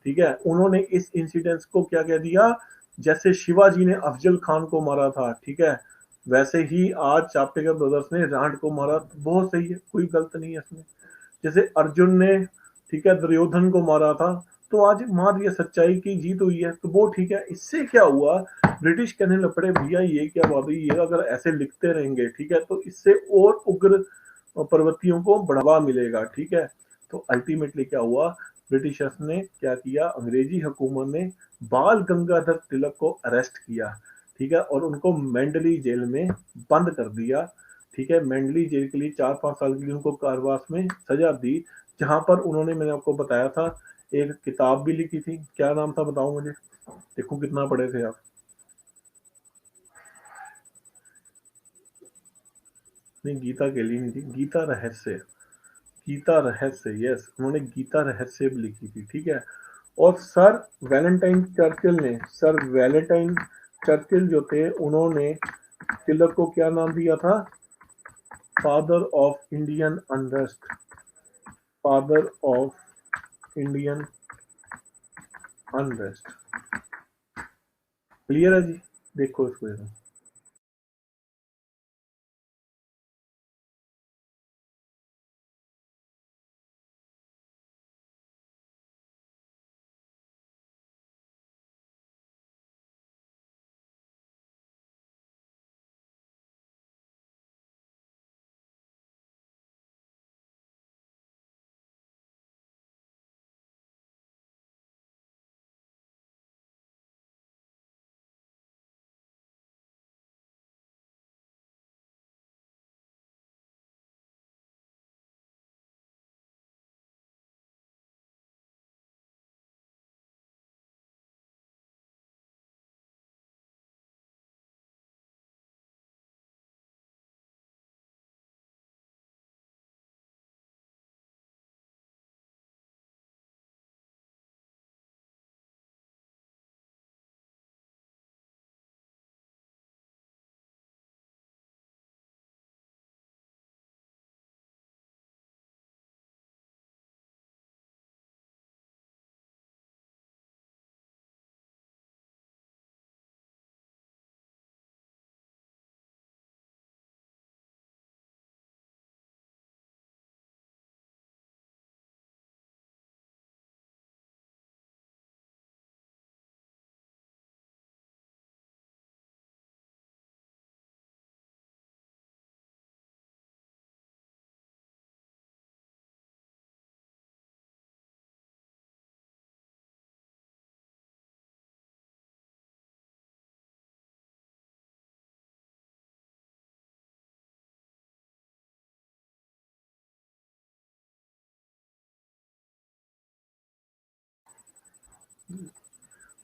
ठीक है, उन्होंने इस इंसिडेंस को क्या कह दिया, जैसे शिवाजी ने अफजल खान को मारा था, ठीक है, वैसे ही आज चापेकर ब्रदर्स ने रांड को मारा। तो बहुत सही है, कोई गलत नहीं है इसमें। जैसे अर्जुन ने, ठीक है, दुर्योधन को मारा था, तो आज मान लिया सच्चाई की जीत हुई है, तो वो ठीक है। इससे क्या हुआ, ब्रिटिश कहने लग पड़े भैया ये क्या बात हुई, ये अगर ऐसे लिखते रहेंगे, ठीक है, तो इससे और उग्र प्रवृत्तियों को बढ़ावा मिलेगा। ठीक है, तो अल्टीमेटली क्या हुआ, ब्रिटिशर्स ने क्या किया, अंग्रेजी हुकूमत ने बाल गंगाधर तिलक को अरेस्ट किया, ठीक है, और उनको मेंडली जेल में बंद कर दिया, ठीक है। मेंडली जेल के लिए 4-5 साल के लिए उनको कारावास में सजा दी, जहां पर उन्होंने, मैंने आपको बताया था, एक किताब भी लिखी थी। क्या नाम था बताओ मुझे, देखो कितना पढ़े थे आप। नहीं, गीता के लिए नहीं थी, गीता रहस्य, गीता रहस्य, यस, उन्होंने गीता रहस्य भी लिखी थी, ठीक है। और सर वैलेंटाइन चर्चिल जो थे, उन्होंने तिलक को क्या नाम दिया था, father of Indian unrest, father of Indian unrest. Clear है जी, देखो इसको जरा।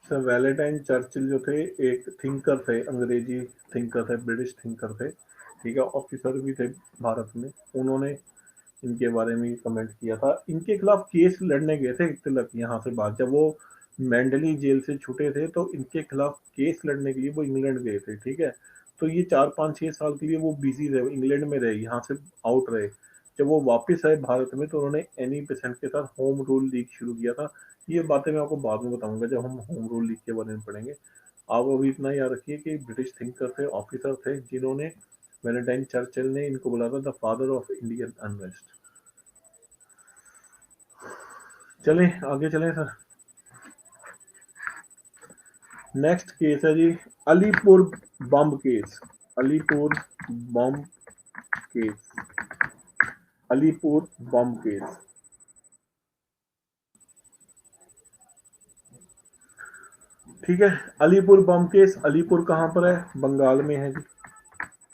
सर वैलेंटाइन चर्चिल जो थे, एक थिंकर थे, अंग्रेजी थिंकर थे, ब्रिटिश थिंकर थे, ठीक है, ऑफिसर भी थे भारत में। उन्होंने इनके बारे में कमेंट किया था। इनके खिलाफ केस लड़ने गए थे तिलक यहाँ से बाहर, जब वो मेंडली जेल से छूटे थे तो इनके खिलाफ केस लड़ने के लिए वो इंग्लैंड गए थे, ठीक है। तो ये 4-5-6 साल के लिए वो बिजी रहे, इंग्लैंड में रहे, यहाँ से आउट रहे। जब वो वापस आए भारत में तो उन्होंने एनी बेसेंट के साथ होम रूल लीग शुरू किया था। ये बातें मैं आपको बाद में बताऊंगा जब हम होम रूल लीग के बारे में पढ़ेंगे। आप अभी इतना याद रखिए कि ब्रिटिश थिंकर थे, ऑफिसर थे, जिन्होंने, वैलेंटाइन चर्चिल ने इनको बोला था the father of Indian unrest. चलें आगे चलें सर। नेक्स्ट केस है जी, अलीपुर बम केस, अलीपुर बम केस, अलीपुर बम केस। ठीक है, अलीपुर बम केस, अलीपुर कहाँ पर है, बंगाल में है जी,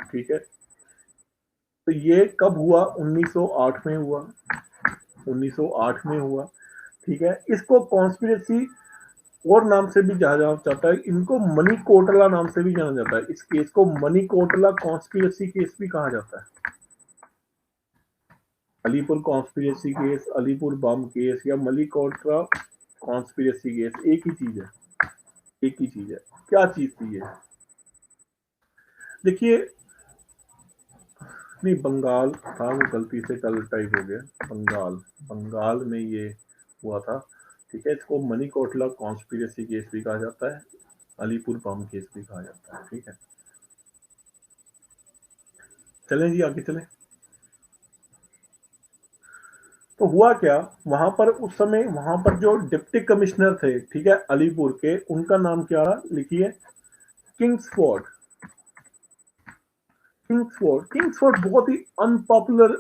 ठीक है। तो ये कब हुआ, 1908 में हुआ, 1908 में हुआ, ठीक है। इसको कॉन्स्पिरेसी और नाम से भी जाना जाता है, इनको मनी कोटला नाम से भी जाना जाता है, इस केस को मनी कोटला कॉन्स्पिरेसी केस भी कहा जाता है। अलीपुर कॉन्स्पिरेसी केस, अलीपुर बम केस या मनी कोटला कॉन्स्पिरेसी केस, एक ही चीज है, एक ही चीज है। क्या चीज थी ये, देखिए, नहीं बंगाल था, वो गलती से कल टाइप हो गया, बंगाल, बंगाल में ये हुआ था, ठीक है। इसको मनी कोटला कॉन्स्पिरेसी केस भी कहा जाता है, अलीपुर बम केस भी कहा जाता है, ठीक है। चलें जी आगे चलें। तो हुआ क्या, वहां पर उस समय वहां पर जो डिप्टी कमिश्नर थे, ठीक है, अलीपुर के, उनका नाम क्या रहा, लिखिए, किंग्सफोर्ड। किंग्सफोर्ड बहुत ही अनपॉपुलर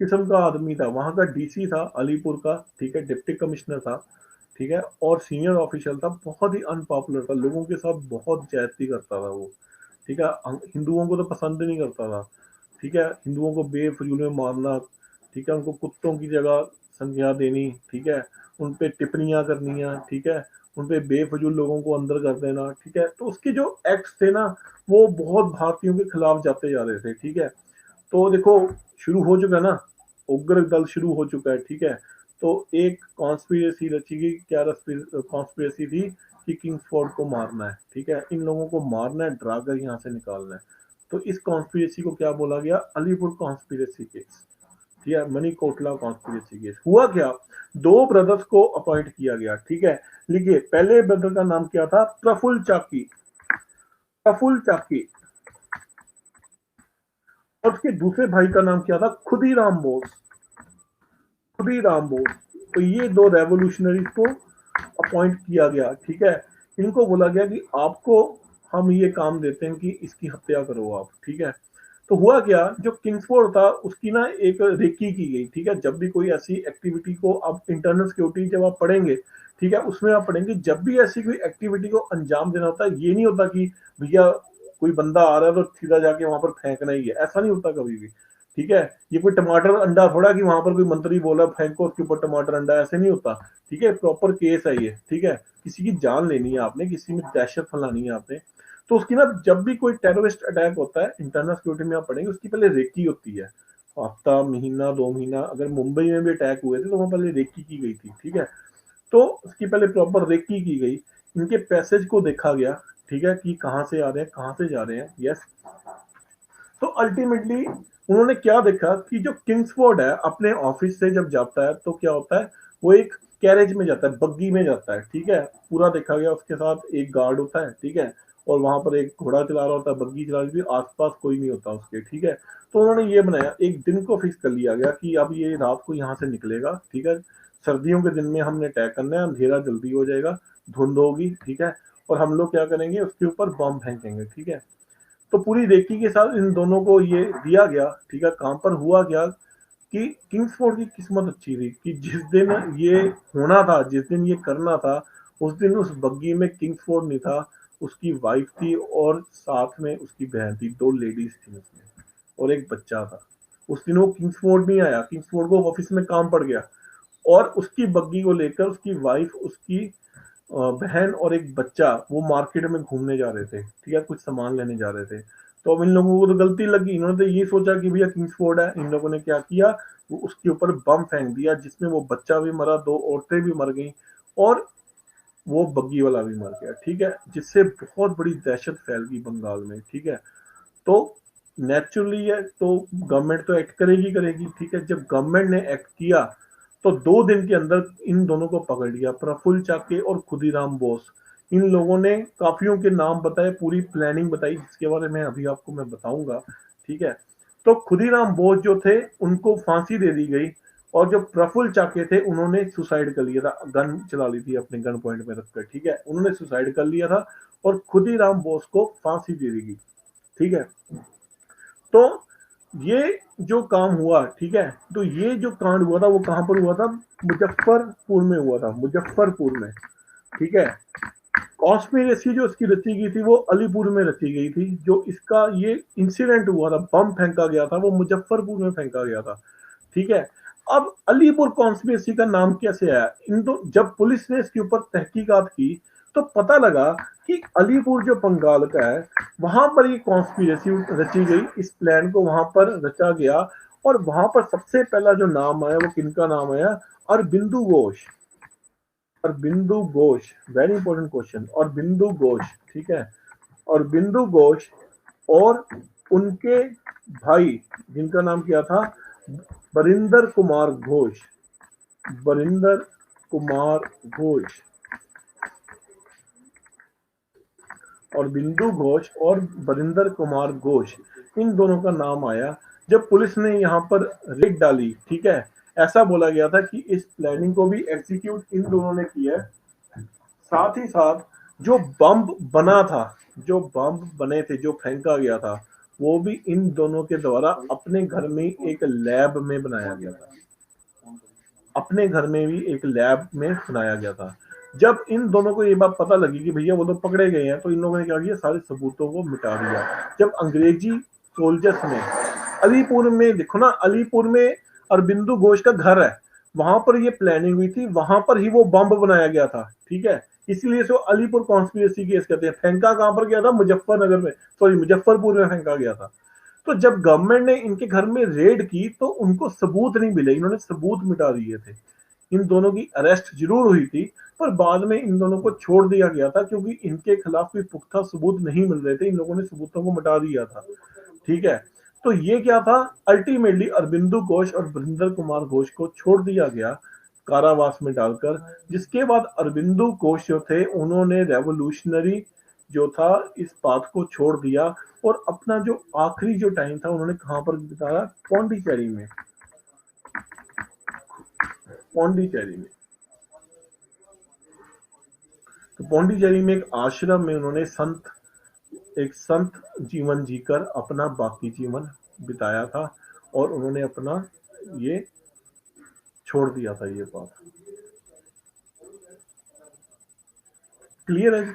किस्म का आदमी था, वहां का डीसी था अलीपुर का, ठीक है, डिप्टी कमिश्नर था, ठीक है, और सीनियर ऑफिशियल था, बहुत ही अनपॉपुलर था, लोगों के साथ बहुत ज्यादती करता था वो, ठीक है, हिंदुओं को तो पसंद नहीं करता था, ठीक है, हिंदुओं को बेफजूल में मारना, ठीक है, उनको कुत्तों की जगह संज्ञा देनी, ठीक है, उन पे टिप्पणियां करनियां, ठीक है, उन पे बेफजूल लोगों को अंदर कर देना, ठीक है, तो उसके जो एक्ट्स थे ना, वो बहुत भारतीयों के खिलाफ जाते जा रहे थे, ठीक है। तो देखो, शुरू हो चुका है ना, उग्र दल शुरू हो चुका है, ठीक है। तो एक कॉन्स्पिरेसी रची गई, क्या कॉन्स्पिरेसी थी कि किंग्सफोर्ड को मारना है, ठीक है, इन लोगों को मारना है, ड्रा कर यहाँ से निकालना है। तो इस कॉन्स्पिरेसी को क्या बोला गया, अलीपुर कॉन्स्पिरेसी केस, ठीक है, मनी कोटला कॉन्स्पिरेसी केस। हुआ क्या, दो ब्रदर्स को अपॉइंट किया गया, ठीक है। लिखिए, पहले ब्रदर का नाम क्या था, प्रफुल्ल चाकी, प्रफुल्ल चाकी, और उसके दूसरे भाई का नाम क्या था, खुदीराम बोस, खुदीराम बोस। तो ये दो रेवोल्यूशनरीज को अपॉइंट किया गया, ठीक है। इनको बोला गया कि आपको हम ये काम देते हैं कि इसकी हत्या करो आप, ठीक है। तो हुआ क्या, जो किंग्सफोर्ड था उसकी ना एक रेकी की गई, ठीक है। जब भी कोई ऐसी एक्टिविटी को, आप इंटरनल सिक्योरिटी जब आप पढ़ेंगे, ठीक है, उसमें आप पढ़ेंगे, जब भी ऐसी कोई एक्टिविटी को अंजाम देना होता है, ये नहीं होता कि भैया कोई बंदा आ रहा है तो सीधा जाके वहां पर फेंकना ही है, ऐसा नहीं होता कभी भी, ठीक है। ये कोई टमाटर अंडा थोड़ा कि वहां पर कोई मंत्री बोला फेंको उसके ऊपर टमाटर अंडा, ऐसे नहीं होता, ठीक है। प्रॉपर केस है ये, ठीक है। किसी की जान लेनी है आपने, किसी में दहशत फैलानी है आपने, तो उसकी ना, जब भी कोई टेररिस्ट अटैक होता है, इंटरनल सिक्योरिटी में आप पढ़ेंगे, उसकी पहले रेकी होती है, हफ्ता, महीना, 2 महीना। अगर मुंबई में भी अटैक हुए थे तो वहां पहले रेकी की गई थी, ठीक है। तो उसकी पहले प्रॉपर रेकी की गई, इनके पैसेज को देखा गया, ठीक है, कि कहाँ से आ रहे हैं, कहाँ से जा रहे हैं, यस। तो अल्टीमेटली उन्होंने क्या देखा कि जो किंग्सफोर्ड है, अपने ऑफिस से जब जाता है तो क्या होता है, वो एक कैरेज में जाता है, बग्गी में जाता है, ठीक है। पूरा देखा गया, उसके साथ एक गार्ड होता है, ठीक है, और वहां पर एक घोड़ा चला रहा होता है, बग्गी चला रही थी, आसपास कोई नहीं होता उसके, ठीक है। तो उन्होंने ये बनाया, एक दिन को फिक्स कर लिया गया कि अब ये रात को यहाँ से निकलेगा, ठीक है। सर्दियों के दिन में हमने अटैक करना है, अंधेरा जल्दी हो जाएगा, धुंध होगी, ठीक है, और हम लोग क्या करेंगे, उसके ऊपर बम फेंकेंगे, ठीक है। तो पूरी रेकी के साथ इन दोनों को ये दिया गया, ठीक है। काम पर हुआ क्या कि किंग्सफोर्ड की किस्मत अच्छी थी कि जिस दिन ये होना था, जिस दिन ये करना था, उस दिन उस बग्गी में किंग्सफोर्ड नहीं था, उसकी वाइफ थी और साथ में उसकी बहन थी, दो लेडीज थी उसमें, और एक बच्चा था। उस दिन वो किंग्सफोर्ड नहीं आया, किंग्सफोर्ड को ऑफिस में काम पड़ गया, और उसकी बग्गी को लेकर उसकी वाइफ, उसकी बहन और एक बच्चा वो मार्केट में घूमने जा रहे थे, ठीक है, कुछ सामान लेने जा रहे थे। तो अब इन लोगों को तो गलती लगी, इन्होंने तो ये सोचा कि भैया किंग्सफोर्ड है, इन लोगों ने क्या किया, वो उसके ऊपर बम फेंक दिया, जिसमें वो बच्चा भी मरा, दो औरतें भी मर गई, और वो बग्गी वाला भी मर गया, ठीक है, जिससे बहुत बड़ी दहशत फैल गई बंगाल में, ठीक है। तो नेचुरली है, तो गवर्नमेंट तो एक्ट करेगी करेगी, ठीक है। जब गवर्नमेंट ने एक्ट किया तो 2 दिन के अंदर इन दोनों को पकड़ लिया, प्रफुल्ल चाकी और खुदीराम बोस। इन लोगों ने काफियों के नाम बताए, पूरी प्लानिंग बताई, जिसके बारे में अभी आपको मैं बताऊंगा, ठीक है। तो खुदीराम बोस जो थे उनको फांसी दे दी गई, और जो प्रफुल्ल चाके थे उन्होंने सुसाइड कर लिया था, गन चला ली थी अपने गन पॉइंट में रखकर, ठीक है, उन्होंने सुसाइड कर लिया था, और खुदीराम बोस को फांसी दे दी गई, ठीक है। तो ये जो काम हुआ, ठीक है, तो ये जो कांड हुआ था वो कहां पर हुआ था, मुजफ्फरपुर में हुआ था, मुजफ्फरपुर में, ठीक है। कॉन्स्पिरेसी जो इसकी रची गई थी वो अलीपुर में रची गई थी, जो इसका ये इंसिडेंट हुआ था, बम फेंका गया था, वो मुजफ्फरपुर में फेंका गया था, ठीक है। अब अलीपुर कॉन्स्पिरेसी का नाम कैसे आया, इन दो, जब पुलिस ने इसके ऊपर तहकीकात की तो पता लगा कि अलीपुर जो बंगाल का है, वहां पर ये कॉन्स्पिरेसी रची गई, इस प्लान को वहां पर रचा गया, और वहां पर सबसे पहला जो नाम आया वो किनका नाम आया, अरबिंदु घोष, और बिंदु घोष, वेरी इंपॉर्टेंट क्वेश्चन, और बिंदु घोष, ठीक है, और बिंदु घोष, और उनके भाई जिनका नाम क्या था, बरिंदर कुमार घोष, बरिंदर कुमार घोष, और बिंदु घोष और बरिंदर कुमार घोष, इन दोनों का नाम आया जब पुलिस ने यहाँ पर रेड डाली, ठीक है। ऐसा बोला गया था कि इस प्लानिंग को भी एग्जीक्यूट इन दोनों ने किया है, साथ ही साथ जो बम बना था, जो बम बने थे, जो फेंका गया था, वो भी इन दोनों के द्वारा अपने घर में एक लैब में बनाया गया था। अपने घर में भी एक लैब में बनाया गया था। जब इन दोनों को ये बात पता लगी कि भैया वो तो पकड़े गए हैं, तो इन लोगों ने क्या किया, सारे सबूतों को मिटा दिया। जब अंग्रेजी सोल्जर्स ने अलीपुर में, देखो ना, अलीपुर में अरबिंदु घोष का घर है, वहां पर ये प्लानिंग हुई थी, वहां पर ही वो बम बनाया गया था। ठीक है, इसलिए इसको अलीपुर कॉन्स्पिरेसी केस कहते हैं। फेंका कहां पर गया था, मुजफ्फरनगर में, सॉरी मुजफ्फरपुर में फेंका गया था। तो जब गवर्नमेंट ने इनके घर में रेड की तो उनको सबूत नहीं मिले, इन्होंने सबूत मिटा दिए थे। इन दोनों की अरेस्ट जरूर हुई थी, पर बाद में इन दोनों को छोड़ दिया गया था, क्योंकि इनके खिलाफ कोई पुख्ता सबूत नहीं मिल रहे थे, इन लोगों ने सबूतों को मिटा दिया था। ठीक है, तो ये क्या था, अल्टीमेटली अरबिंदु घोष और बरिंदर कुमार घोष को छोड़ दिया गया कारावास में डालकर। जिसके बाद अरबिंदु घोष जो थे, उन्होंने रेवोल्यूशनरी जो था इस बात को छोड़ दिया, और अपना जो आखिरी जो टाइम था उन्होंने कहां पर बिताया, पौंडीचेरी में। पौंडीचेरी में, तो पौंडीचेरी में एक आश्रम में उन्होंने एक संत जीवन जीकर अपना बाकी जीवन बिताया था, और उन्होंने अपना ये छोड़ दिया था। ये बात क्लियर है जी?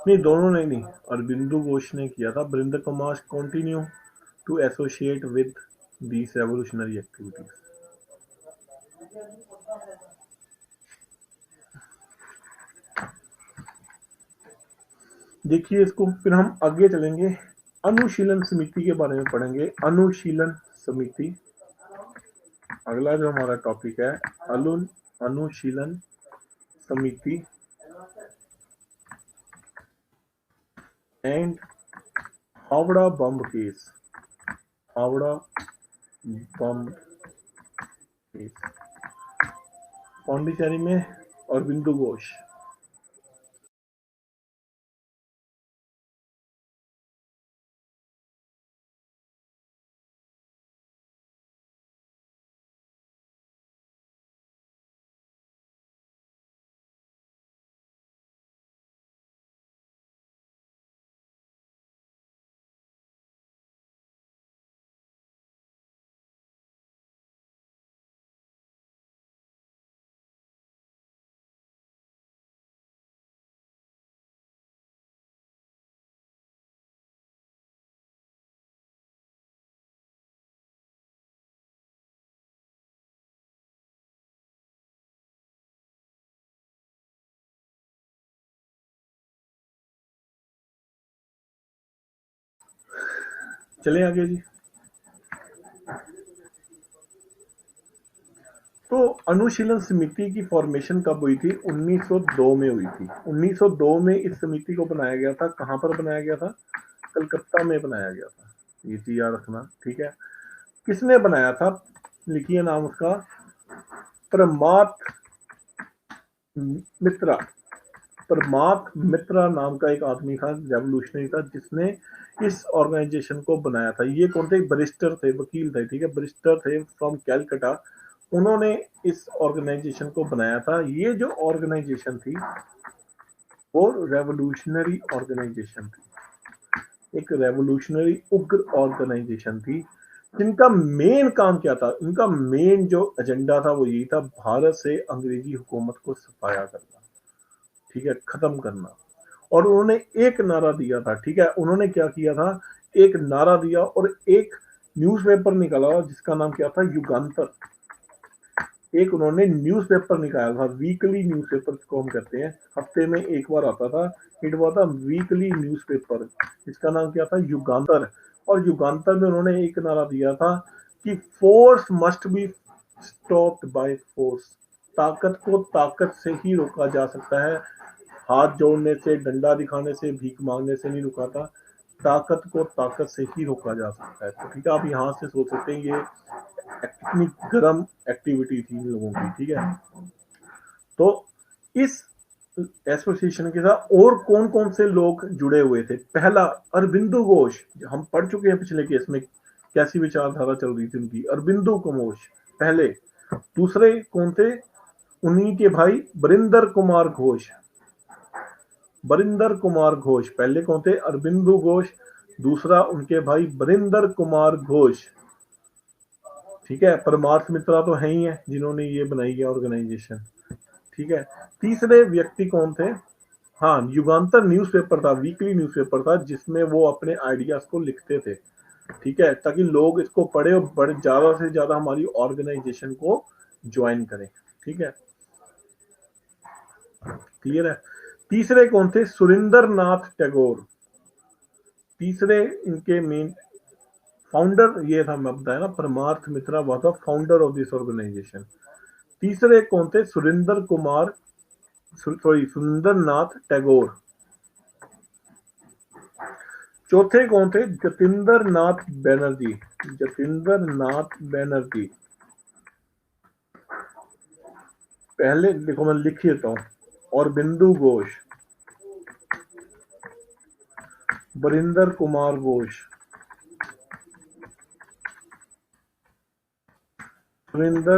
नहीं, दोनों ने नहीं, अरबिंदु घोष ने किया था। Barinder Kumar continue to associate with these revolutionary activities. देखिए इसको, फिर हम आगे चलेंगे, अनुशीलन समिति के बारे में पढ़ेंगे। अनुशीलन समिति अगला जो हमारा टॉपिक है, अनुशीलन समिति and Howrah bomb case. Howrah bomb case, Pondicherry में अरबिंदु घोष। चले आगे जी। तो अनुशीलन समिति की फॉर्मेशन कब हुई थी, 1902 में हुई थी। 1902 में इस समिति को बनाया गया था। कहां पर बनाया गया था, कलकत्ता में बनाया गया था। ये चीज याद रखना, ठीक है। किसने बनाया था, लिखिए नाम उसका, परमात मित्रा। परमात मित्रा नाम का एक आदमी था, रेवोल्यूशनरी था, जिसने इस ऑर्गेनाइजेशन को बनाया था। ये कौन थे, बरिस्टर थे, वकील थे, ठीक है, बरिस्टर थे फ्रॉम कैलकटा। उन्होंने इस ऑर्गेनाइजेशन को बनाया था। ये जो ऑर्गेनाइजेशन थी वो रेवोल्यूशनरी ऑर्गेनाइजेशन थी, एक रेवोल्यूशनरी उग्र ऑर्गेनाइजेशन थी, जिनका मेन काम क्या था, इनका मेन जो एजेंडा था वो यही था, भारत से अंग्रेजी हुकूमत को सफाया करना, ठीक है, खत्म करना। और उन्होंने एक नारा दिया था, ठीक है, उन्होंने क्या किया था, एक नारा दिया और एक न्यूज़पेपर निकाला जिसका नाम क्या था, युगांतर। एक उन्होंने न्यूज़पेपर निकाला था, वीकली न्यूज़पेपर को हम कहते हैं, हफ्ते में एक बार आता था। It was a weekly newspaper, इसका नाम क्या था, युगांतर। और युगांतर में उन्होंने एक नारा दिया था कि force must be stopped by force. ताकत को ताकत से ही रोका जा सकता है, हाथ जोड़ने से, डंडा दिखाने से, भीख मांगने से नहीं रुकाता। ताकत को ताकत से ही रोका जा सकता है। तो ठीक है, आप यहाँ से सोच सकते हैं ये कितनी गर्म एक्टिविटी थी इन लोगों की, ठीक है। तो इस एसोसिएशन के साथ और कौन कौन से लोग जुड़े हुए थे? पहला, अरबिंदो घोष, हम पढ़ चुके हैं पिछले केस में कैसी विचारधारा चल रही थी उनकी। अरबिंदो घोष पहले। दूसरे कौन थे? उन्हीं के भाई बरिंदर कुमार घोष। बरिंदर कुमार घोष पहले कौन थे? अरबिंदो घोष। दूसरा उनके भाई बरिंदर कुमार घोष, ठीक है। परमार्थ मित्रा तो है ही है जिन्होंने ये बनाई है ऑर्गेनाइजेशन, ठीक है। तीसरे व्यक्ति कौन थे? हाँ, युगांतर न्यूज़पेपर था, वीकली न्यूज़पेपर था जिसमें वो अपने आइडियाज को लिखते थे, ठीक है, ताकि लोग इसको पढ़े और बड़े ज्यादा से ज्यादा हमारी ऑर्गेनाइजेशन को ज्वाइन करें, ठीक है। क्लियर है। तीसरे कौन थे? सुरेंद्र नाथ टैगोर। तीसरे इनके मेन फाउंडर ये था, मैं बताया ना, Paramarth Mitra was the founder of this organization. तीसरे कौन थे? सुरेंद्र कुमार, सॉरी, सुरेंद्र नाथ टैगोर। चौथे कौन थे? जतिंदर नाथ बैनर्जी। जतिंदर नाथ बैनर्जी। पहले देखो मैं लिख देता हूं। और बिंदु घोष, बरिंदर कुमार घोष, सुरेंद्र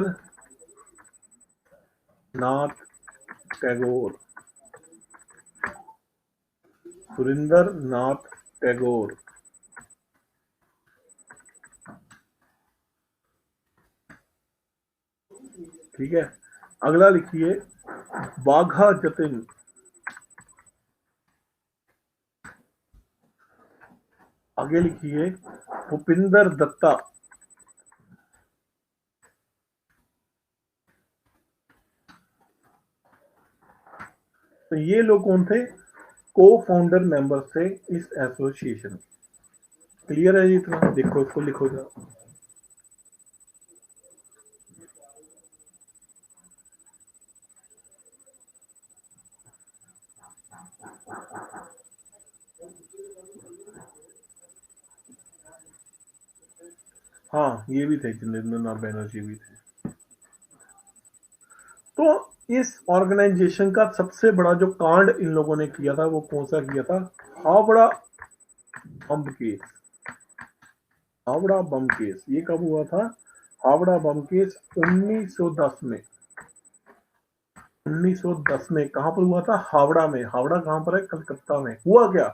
नाथ टैगोर, सुरेंद्र नाथ टैगोर, ठीक है। अगला लिखिए, बाघा जतिन। आगे लिखिए, भूपिंदर दत्ता। तो ये लोग कौन थे? को फाउंडर मेंबर थे इस एसोसिएशन। क्लियर है जी? इतना देखो, इसको लिखो जरा। हाँ, ये भी थे, जितेंद्र नाथ बैनर्जी भी थे। तो इस ऑर्गेनाइजेशन का सबसे बड़ा जो कांड इन लोगों ने किया था वो कौन सा किया था? हावड़ा बम केस। हावड़ा बम केस ये कब हुआ था? हावड़ा बम केस 1910 में। 1910 में कहां पर हुआ था? हावड़ा में। हावड़ा कहां पर है? कलकत्ता में। हुआ क्या?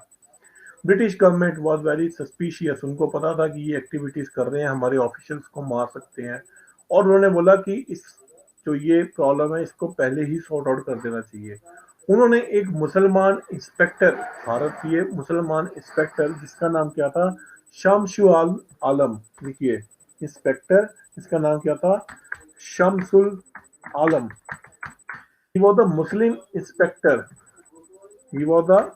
British government was very suspicious. उनको पता था कि ये एक्टिविटीज कर रहे हैं, हमारे ऑफिशियल्स को मार सकते हैं, और उन्होंने बोला कि इस जो ये प्रॉब्लम है इसको पहले ही सॉर्ट आउट कर देना चाहिए। उन्होंने एक मुसलमान इंस्पेक्टर, भारतीय मुसलमान इंस्पेक्टर, जिसका नाम क्या था? शमशुल आलम। लिखिए, इंस्पेक्टर, इसका नाम क्या था? Shamsul Alam. He was the Muslim inspector. He was the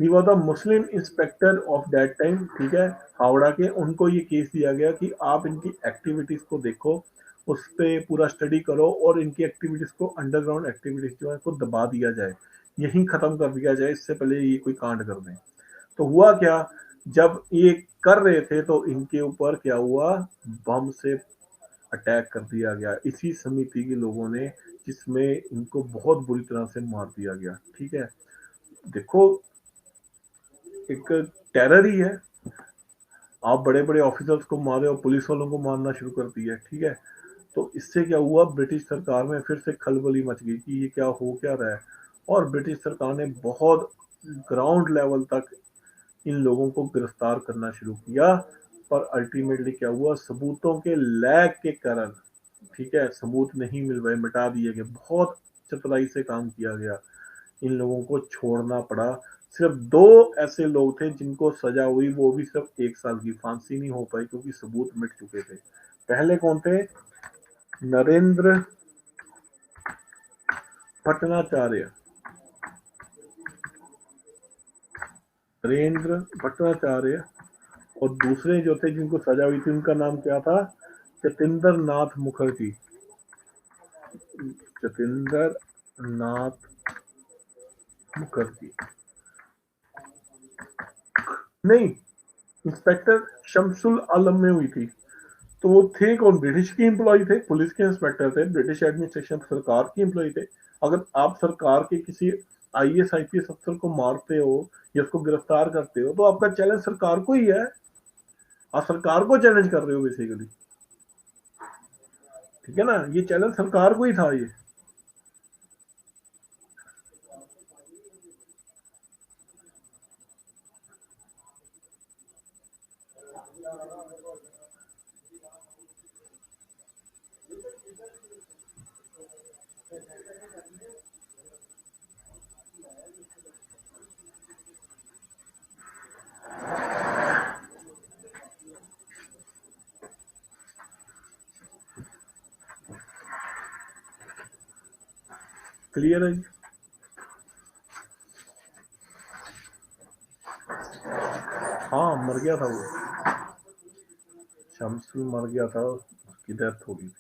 he was the Muslim inspector of that time, ठीक है, हावड़ा के। उनको ये केस दिया गया कि आप इनकी एक्टिविटीज को देखो, उस पर पूरा स्टडी करो, और इनकी एक्टिविटीज को, अंडरग्राउंड एक्टिविटीज जो है को दबा दिया जाए, यही खत्म कर दिया जाए, इससे पहले ये कोई कांड कर दें। तो हुआ क्या? जब ये कर रहे थे तो इनके ऊपर क्या हुआ? बम से अटैक कर दिया गया, इसी समिति के लोगों ने, जिसमें इनको बहुत बुरी तरह से मार दिया गया, ठीक है। देखो, एक टेरर ही है। आप बड़े बड़े ऑफिसर्स को मारे और पुलिस वालों को मारना शुरू कर दिया, ठीक है। तो इससे क्या हुआ? ब्रिटिश सरकार में फिर से खलबली मच गई कि ये क्या हो क्या रहा है, और ब्रिटिश सरकार ने बहुत ग्राउंड लेवल तक इन लोगों को गिरफ्तार करना शुरू किया। पर अल्टीमेटली क्या हुआ? सबूतों के लैग के कारण, ठीक है, सबूत नहीं मिल पाए, मिटा दिए गए। बहुत चतुराई से काम किया गया, इन लोगों को छोड़ना पड़ा। सिर्फ दो ऐसे लोग थे जिनको सजा हुई, वो भी सिर्फ 1 साल की। फांसी नहीं हो पाई क्योंकि सबूत मिट चुके थे। पहले कौन थे? नरेंद्र भट्टाचार्य। नरेंद्र भट्टाचार्य। और दूसरे जो थे जिनको सजा हुई थी उनका नाम क्या था? जतिंदर नाथ मुखर्जी। जतिंदर नाथ मुखर्जी। नहीं, इंस्पेक्टर शमसुल आलम में हुई थी। तो वो थे कौन? ब्रिटिश की एम्प्लॉय थे, पुलिस के इंस्पेक्टर थे, ब्रिटिश एडमिनिस्ट्रेशन सरकार की एम्प्लॉय थे। अगर आप सरकार के किसी आईएएस आईपीएस अफसर को मारते हो या उसको गिरफ्तार करते हो तो आपका चैलेंज सरकार को ही है। आप सरकार को चैलेंज कर रहे हो बेसिकली, ठीक है ना? ये चैलेंज सरकार को ही था ये। क्लियर है जी? हाँ, मर गया था वो। शमसुल मर गया था, उसकी डेथ हो गई।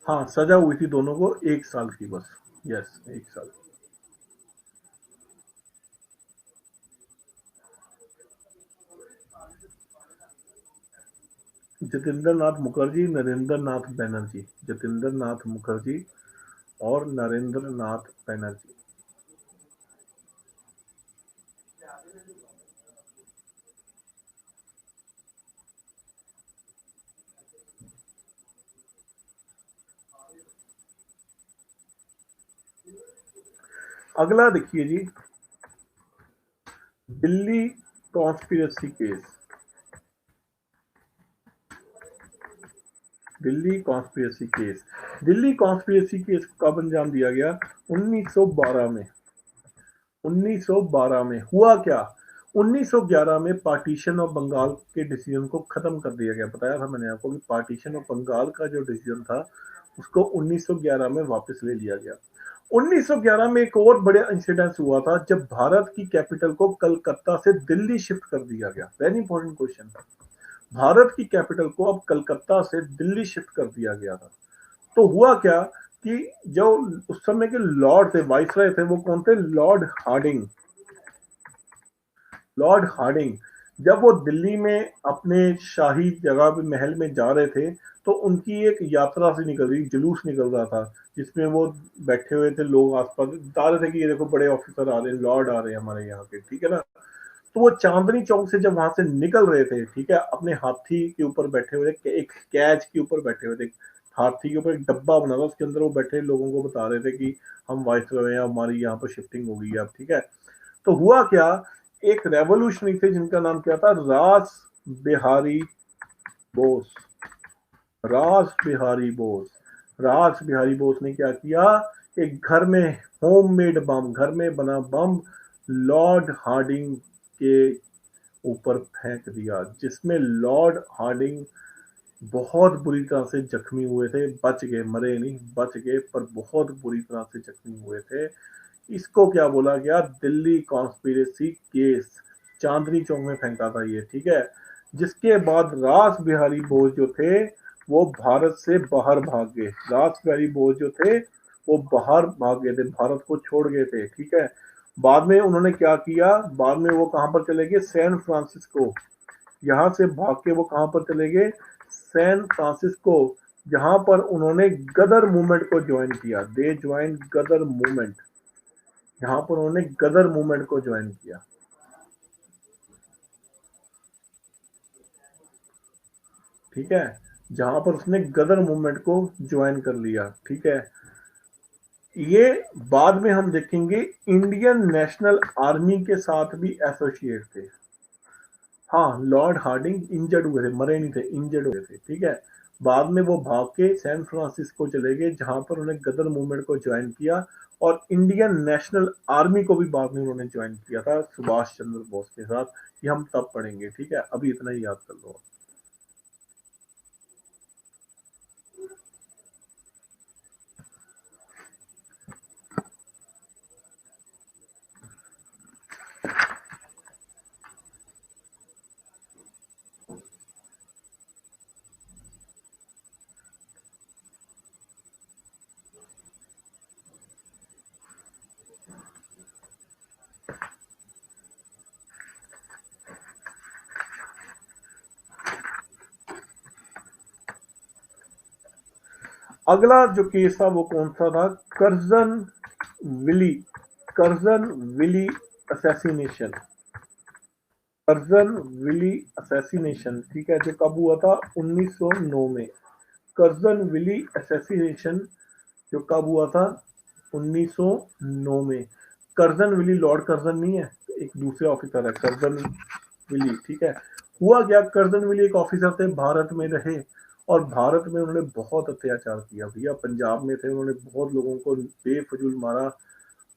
हाँ, सजा हुई थी दोनों को 1 साल की बस। यस, 1 साल। जतिंदर नाथ मुखर्जी, नरेंद्र नाथ बैनर्जी। जतिंदर नाथ मुखर्जी और नरेंद्र नाथ बैनर्जी। अगला देखिए जी, Delhi conspiracy case. Delhi conspiracy case. Delhi conspiracy case को कब अंजाम दिया गया? 1912 में। 1912 में हुआ क्या? 1911 में पार्टीशन ऑफ बंगाल के डिसीजन को खत्म कर दिया गया। बताया था मैंने आपको कि पार्टीशन ऑफ बंगाल का जो डिसीजन था उसको 1911 में वापस ले लिया गया। 1911 में एक और बड़े इंसिडेंस हुआ था जब भारत की कैपिटल को कलकत्ता से दिल्ली शिफ्ट कर दिया गया। Very important question. भारत की कैपिटल को अब कलकत्ता से दिल्ली शिफ्ट कर दिया गया था। तो हुआ क्या कि जो उस समय के लॉर्ड थे, वाइसराय थे, वो कौन थे? Lord Hardinge. लॉर्ड हार्डिंग जब वो दिल्ली में अपने शाही जगह पे महल में जा रहे थे तो उनकी एक यात्रा से निकल रही, जुलूस निकल रहा था जिसमें वो बैठे हुए थे, लोग आसपास बता रहे थे कि ये देखो बड़े ऑफिसर आ रहे हैं, लॉर्ड आ रहे हैं हमारे यहाँ के, ठीक है ना? तो वो चांदनी चौक से जब वहां से निकल रहे थे, ठीक है, अपने हाथी के ऊपर बैठे हुए थे, एक कैच के ऊपर बैठे हुए थे, हाथी के ऊपर एक डब्बा बना था, उसके अंदर वो बैठे लोगों को बता रहे थे कि हम वाइसरॉय हैं, हमारी यहाँ पर शिफ्टिंग हो गई है अब, ठीक है। तो हुआ क्या, एक रेवोल्यूशनरी थे जिनका नाम क्या था? रास बिहारी बोस। रास बिहारी बोस। रास बिहारी बोस ने क्या किया? एक घर में होममेड बम, घर में बना बम लॉर्ड हार्डिंग के ऊपर फेंक दिया, जिसमें लॉर्ड हार्डिंग बहुत बुरी तरह से जख्मी हुए थे। बच गए, मरे नहीं, बच गए, पर बहुत बुरी तरह से जख्मी हुए थे। इसको क्या बोला गया? Delhi conspiracy case. चांदनी चौक में फेंका था ये, ठीक है। जिसके बाद रास बिहारी बोस जो थे वो भारत से बाहर भाग गए। रास बिहारी बोस जो थे वो बाहर भाग गए थे, भारत को छोड़ गए थे, ठीक है। बाद में उन्होंने क्या किया? बाद में वो कहां पर चले गए? San Francisco. यहाँ से भाग के वो कहां पर चले गए? सैन फ्रांसिस्को, जहां पर उन्होंने गदर मूवमेंट को ज्वाइन किया। They join Ghadar movement. यहाँ पर उन्होंने गदर मूवमेंट को ज्वाइन किया, ठीक है। जहां पर उसने गदर मूवमेंट को ज्वाइन कर लिया, ठीक है। ये बाद में हम देखेंगे इंडियन नेशनल आर्मी के साथ भी एसोसिएट थे। हाँ, लॉर्ड हार्डिंग इंजर्ड हुए थे, मरे नहीं थे, इंजर्ड हुए थे, ठीक है। बाद में वो भाग के सैन फ्रांसिस्को चले गए जहां पर उन्होंने गदर मूवमेंट को ज्वाइन किया। और इंडियन नेशनल आर्मी को भी बाद में उन्होंने ज्वाइन किया था सुभाष चंद्र बोस के साथ। ये हम तब पढ़ेंगे, ठीक है। अभी इतना ही याद कर लो। अगला जो केस था वो कौन सा था? Curzon Wyllie, Curzon Wyllie assassination, Curzon Wyllie assassination, ठीक है, जो कब हुआ था? 1909 में। कर्जन विली असैसिनेशन जो कब हुआ था? 1909 में। कर्जन विली लॉर्ड कर्जन नहीं है, एक दूसरे ऑफिसर है कर्जन विली, ठीक है। हुआ क्या, कर्जन विली एक ऑफिसर थे, भारत में रहे और भारत में उन्होंने बहुत अत्याचार किया भैया। पंजाब में थे, उन्होंने बहुत लोगों को बेफजूल मारा,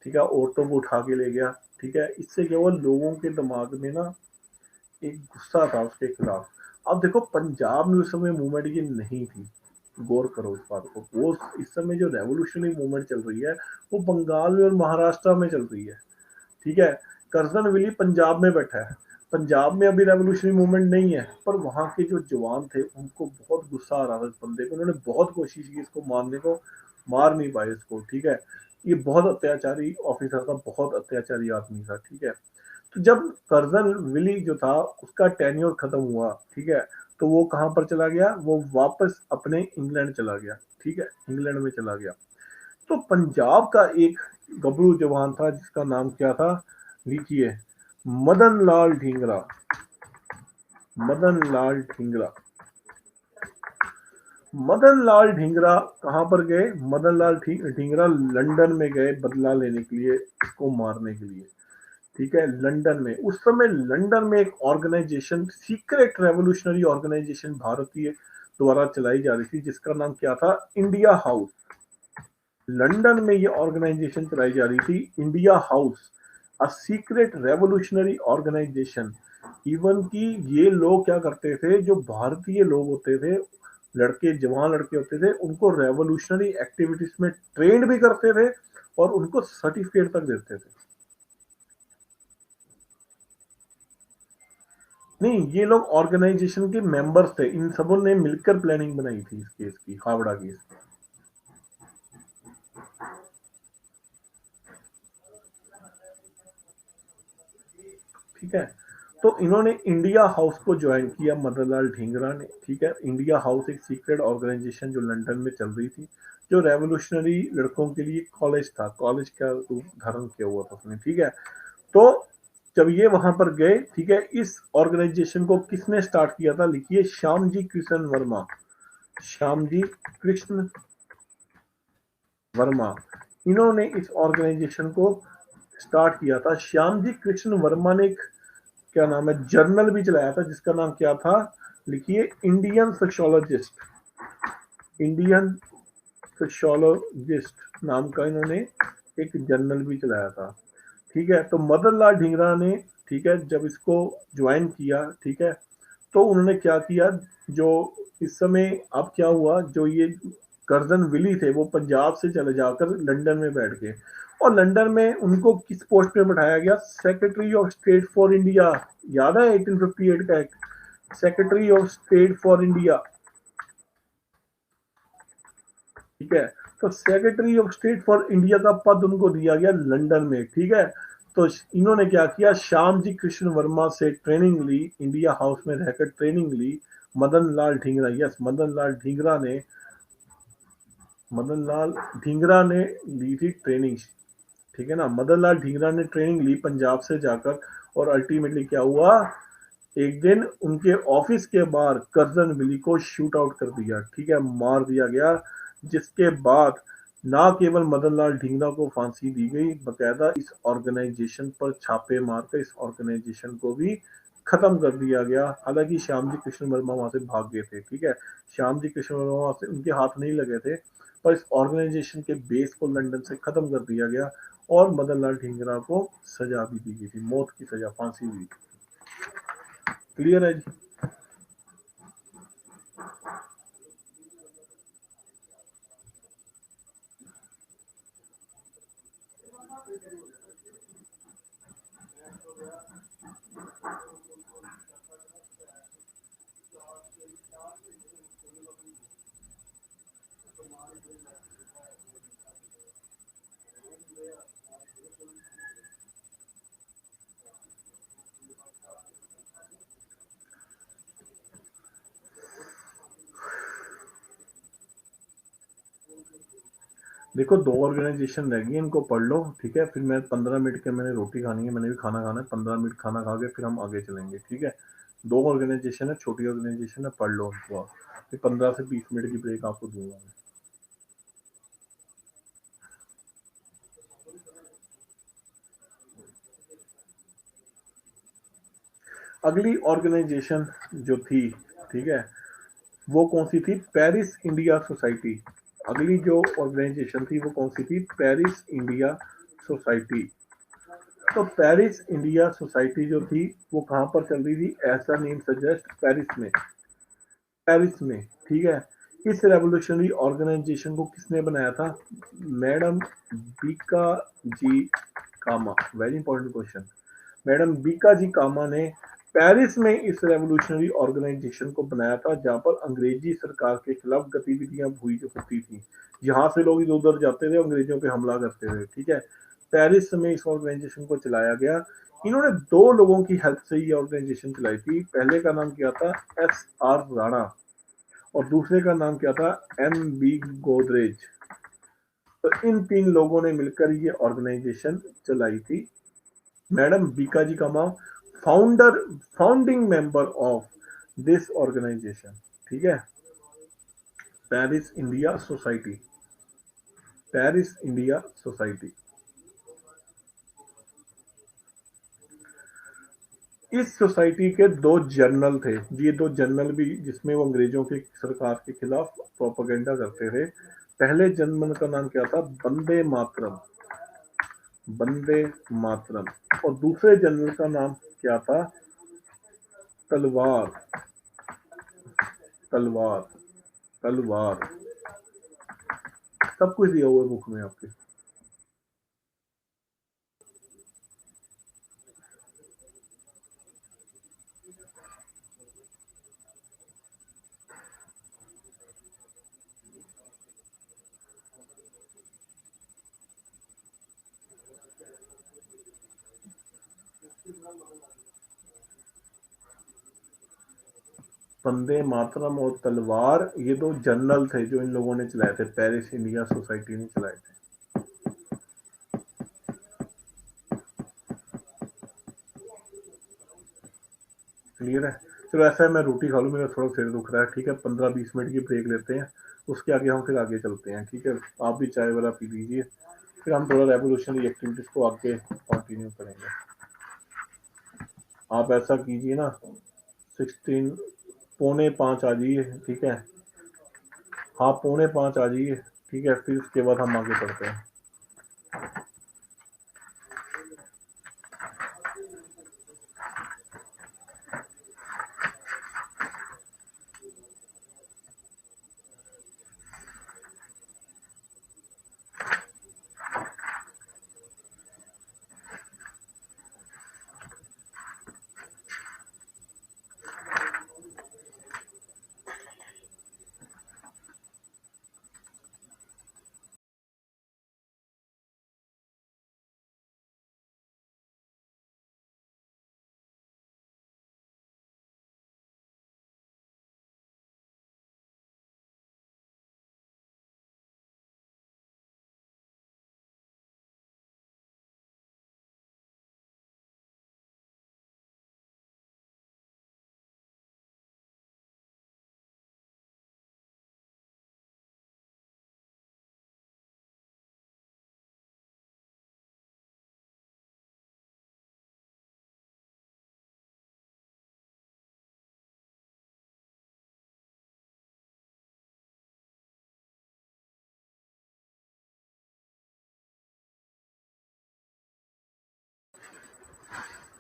ठीक है, औरतों को उठा के ले गया, ठीक है। इससे क्या हुआ, लोगों के दिमाग में ना एक गुस्सा था उसके खिलाफ। अब देखो पंजाब में उस समय मूवमेंट ये नहीं थी, गौर करो इस बात को। वो इस समय जो रेवोल्यूशनरी मूवमेंट चल रही है वो बंगाल में और महाराष्ट्र में चल रही है, ठीक है। कर्जन विली पंजाब में बैठा है, पंजाब में अभी रेवोल्यूशनरी मूवमेंट नहीं है, पर वहां के जो जवान थे उनको बहुत गुस्सा आ रहा था इस बंदे को। उन्होंने बहुत कोशिश की इसको मारने को, मार नहीं पाए इसको, ठीक है। ये बहुत अत्याचारी ऑफिसर था, बहुत अत्याचारी आदमी था, ठीक है। तो जब कर्जन विली जो था उसका टेन्योर खत्म हुआ, ठीक है, तो वो कहां पर चला गया? वो वापस अपने इंग्लैंड चला गया, ठीक है, इंग्लैंड में चला गया। तो पंजाब का एक गबरू जवान था जिसका नाम क्या था, लिखिए, मदन लाल ढींगरा, मदन लाल ढींगरा। मदन लाल ढींगरा कहां पर गए? मदन लाल ढींगरा लंदन में गए बदला लेने के लिए, इसको मारने के लिए, ठीक है, लंदन में। उस समय लंदन में एक ऑर्गेनाइजेशन, सीक्रेट रेवोल्यूशनरी ऑर्गेनाइजेशन भारतीय द्वारा चलाई जा रही थी, जिसका नाम क्या था? India house. लंदन में ये ऑर्गेनाइजेशन चलाई जा रही थी, India House, a secret revolutionary organisation. Even कि ये लोग क्या करते थे, जो भारतीय लोग होते थे, लड़के, जवान लड़के होते थे, उनको रेवोल्यूशनरी एक्टिविटीज में ट्रेन भी करते थे और उनको सर्टिफिकेट तक देते थे। नहीं, ये लोग ऑर्गेनाइजेशन के मेंबर्स थे, इन सबों ने मिलकर प्लानिंग बनाई थी इस केस की, हावड़ा केस की, ठीक है। तो इन्होंने इंडिया हाउस को ज्वाइन किया, मदनलाल ढींगरा ने, ठीक है। इंडिया हाउस एक सीक्रेट ऑर्गेनाइजेशन जो लंदन में चल रही थी, जो रेवोल्यूशनरी लड़कों के लिए कॉलेज था, कॉलेज का रूप धारण किया हुआ था उसने, ठीक है। तो जब ये वहां पर गए, ठीक है, इस ऑर्गेनाइजेशन को किसने स्टार्ट किया था? लिखिए, श्यामजी कृष्ण वर्मा, श्यामजी कृष्ण वर्मा, इन्होंने इस ऑर्गेनाइजेशन को स्टार्ट किया था। श्यामजी कृष्ण वर्मा ने एक, क्या नाम है, जर्नल भी चलाया था जिसका नाम क्या था? लिखिए, इंडियन सोशोलॉजिस्ट, इंडियन सोशोलॉजिस्ट नाम का इन्होंने एक जर्नल भी चलाया था, ठीक है। तो मदन लाल ढींगरा ने, ठीक है, जब इसको ज्वाइन किया, ठीक है, तो उन्होंने क्या किया, जो इस समय अब क्या हुआ, जो ये कर्जन विली थे वो पंजाब से चले जाकर लंदन में बैठ गए, और लंदन में उनको किस पोस्ट पे बैठाया गया? Secretary of state for India. याद है 1858 का एक, secretary of state for India, ठीक है। तो secretary of state for India का पद उनको दिया गया लंदन में, ठीक है। तो इन्होंने क्या किया, श्याम जी कृष्ण वर्मा से ट्रेनिंग ली, इंडिया हाउस में रहकर ट्रेनिंग ली। मदन लाल ढींगरा, यस, मदन लाल ढींगरा ने, मदन लाल ढींगरा ने ली थी ट्रेनिंग, ठीक है ना। मदन लाल ढींगरा ने ट्रेनिंग ली पंजाब से जाकर, और अल्टीमेटली क्या हुआ, एक दिन उनके ऑफिस के बाहर कर्जन विली को शूट आउट कर दिया, ठीक है, मार दिया गया। जिसके बाद ना केवल मदन लाल ढींगरा को फांसी दी गई, बकायदा इस ऑर्गेनाइजेशन पर छापे मारकर इस ऑर्गेनाइजेशन को भी खत्म कर दिया गया। हालांकि श्याम जी कृष्ण वर्मा वहां से भाग गए थे, ठीक है, श्याम जी कृष्ण वर्मा वहां से, उनके हाथ नहीं लगे थे, पर इस ऑर्गेनाइजेशन के बेस को लंदन से खत्म कर दिया गया और मदन लाल ढींगरा को सजा भी दी गई थी, मौत की सजा, फांसी हुई। क्लियर है जी? देखो 2 ऑर्गेनाइजेशन रह गई, इनको पढ़ लो, ठीक है। फिर मैं 15 मिनट के, मैंने रोटी खानी है, मैंने भी खाना खाना है, 15 मिनट खाना खा के फिर हम आगे चलेंगे, ठीक है। 2 ऑर्गेनाइजेशन है, छोटी ऑर्गेनाइजेशन है, पढ़ लो उनको आप। फिर 15 से 20 मिनट की ब्रेक आपको दूंगा मैं। अगली ऑर्गेनाइजेशन जो थी, ठीक है, वो कौन सी थी? Paris India society. अगली जो ऑर्गेनाइजेशन थी वो कौन सी थी? Paris India society. तो पेरिस इंडिया सोसाइटी जो थी वो कहाँ पर चल रही थी? ऐसा नेम सजेस्ट, पेरिस में। पेरिस में, ठीक है। इस रेवोल्यूशनरी ऑर्गेनाइजेशन को किसने बनाया था? Madam Bhika ji Cama. Very important question. Madam Bhika ji Cama ने पेरिस में इस रेवोल्यूशनरी ऑर्गेनाइजेशन को बनाया था, जहां पर अंग्रेजी सरकार के खिलाफ गतिविधियां हुई जो होती थी। यहाँ से लोग इधर उधर जाते थे, अंग्रेजों पे हमला करते थे, ठीक है। पेरिस में इस ऑर्गेनाइजेशन को चलाया गया। इन्होंने 2 लोगों की हेल्प से ये ऑर्गेनाइजेशन चलाई थी। पहले का नाम क्या था? S R Rana. और दूसरे का नाम क्या था? M B Godrej. तो इन 3 लोगों ने मिलकर ये ऑर्गेनाइजेशन चलाई थी। Madam Bhikaji Cama founding member of this organisation, ठीक है। Paris India Society. Paris India Society. इस सोसाइटी के 2 जनरल थे। ये 2 जनरल भी, जिसमें वो अंग्रेजों की सरकार के खिलाफ प्रोपेगेंडा करते थे। पहले जनरल का नाम क्या था? बंदे मातरम। बंदे मातरम। और दूसरे जनरल का नाम क्या था? तलवार। तलवार। तलवार। सब कुछ दिया हुआ है बुक में आपके। वंदे मातरम और तलवार, ये 2 जनरल थे जो इन लोगों ने चलाए थे, पेरिस इंडिया सोसाइटी ने चलाए थे। क्लियर है? चलो ऐसा है, मैं रोटी खा लूँ, मेरा थोड़ा सिर दुख रहा है, ठीक है। 15-20 मिनट की ब्रेक लेते हैं, उसके आगे हम फिर आगे चलते हैं, ठीक है। आप भी चाय वाला पी लीजिए, फिर हम थोड़ा रेवोल्यूशनरी एक्टिविटीज को आगे कंटिन्यू करेंगे। आप ऐसा कीजिए ना, 16 पौने 5 आ जाइए, ठीक है। हाँ, पौने 5 आ जाइए, ठीक है। फिर उसके बाद हम आगे बढ़ते हैं।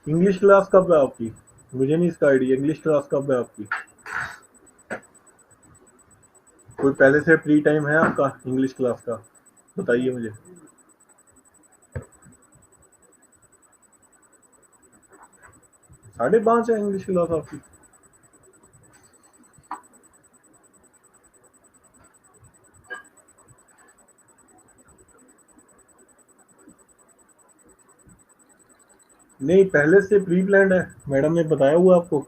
इंग्लिश क्लास कब है आपकी? मुझे नहीं इसका आइडिया, इंग्लिश क्लास कब है आपकी? कोई पहले से फ्री टाइम है आपका इंग्लिश क्लास का? बताइए मुझे। 5:30 है इंग्लिश क्लास आपकी? नहीं, पहले से प्री प्लान है, मैडम ने बताया हुआ आपको?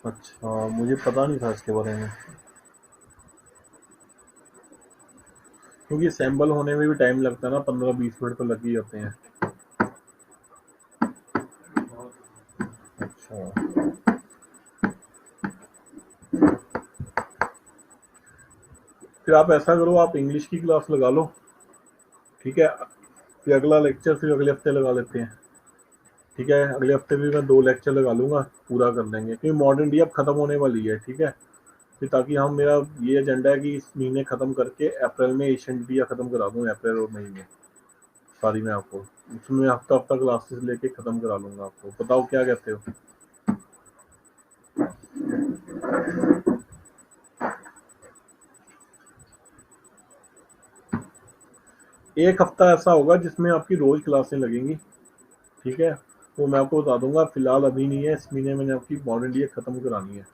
अच्छा, मुझे पता नहीं था इसके बारे में, क्योंकि सैंपल होने में भी टाइम लगता है ना, 15-20 मिनट तो लग ही जाते हैं। अच्छा, फिर आप ऐसा करो, आप इंग्लिश की क्लास लगा लो, ठीक है, फिर अगला लेक्चर फिर अगले हफ्ते लगा लेते हैं। ठीक है, अगले हफ्ते भी मैं 2 लेक्चर लगा लूंगा, पूरा कर देंगे, क्योंकि मॉडर्न इंडिया अब खत्म होने वाली है। ठीक है, फिर ताकि हम, मेरा ये एजेंडा है कि इस महीने खत्म करके अप्रैल में एशियन इंडिया खत्म करा दूँ, अप्रैल और मई में सारी मैं आपको, उसमें हफ्ता हफ्ता क्लासेस लेके खत्म करा लूंगा आपको। बताओ क्या कहते हो? एक हफ्ता ऐसा होगा जिसमें आपकी रोज क्लासें लगेंगी। ठीक है, वो मैं आपको बता दूंगा, फिलहाल अभी नहीं है, इस महीने मैंने आपकी मॉडर्न इंडिया खत्म करानी है।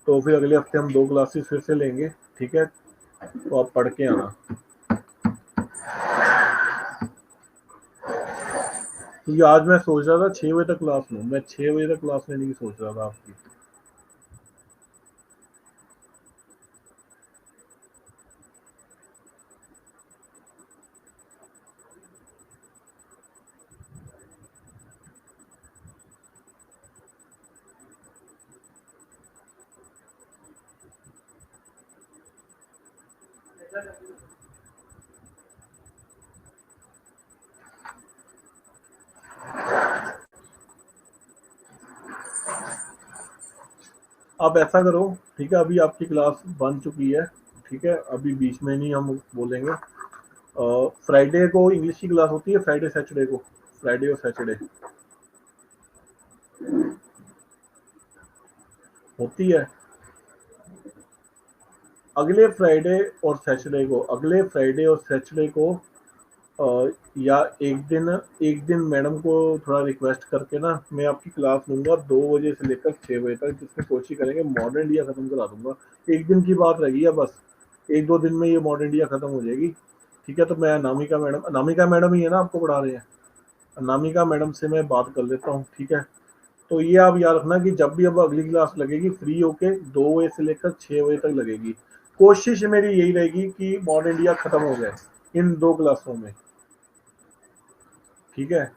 तो फिर अगले हफ्ते हम 2 क्लासेस फिर से लेंगे। ठीक है, तो आप पढ़ के आना, क्योंकि आज मैं सोच रहा था 6 बजे तक क्लास लूँ, मैं 6 बजे तक क्लास लेने की सोच रहा था आपकी। आप ऐसा करो, ठीक है, अभी आपकी क्लास बन चुकी है। ठीक है, अभी बीच में नहीं हम बोलेंगे। फ्राइडे को इंग्लिश की क्लास होती है, फ्राइडे सैटरडे को, फ्राइडे और सैटरडे होती है। अगले फ्राइडे और सैटरडे को, अगले फ्राइडे और सैटरडे को, या एक दिन मैडम को थोड़ा रिक्वेस्ट करके ना, मैं आपकी क्लास लूंगा 2 बजे से लेकर 6 बजे तक, जिसमें कोशिश करेंगे मॉडर्न इंडिया खत्म करा दूंगा। एक दिन की बात रही है बस, 1-2 दिन में ये मॉडर्न इंडिया खत्म हो जाएगी। ठीक है, तो मैं नामिका मैडम ही है ना आपको पढ़ा रहे हैं, नामिका मैडम से मैं बात कर लेता हूँ। ठीक है, तो ये आप याद रखना कि जब भी अब अगली क्लास लगेगी, फ्री होके 2 बजे से लेकर 6 बजे तक लगेगी। कोशिश मेरी यही रहेगी कि मॉडर्न इंडिया खत्म हो जाए इन 2 क्लासों में। ठीक है,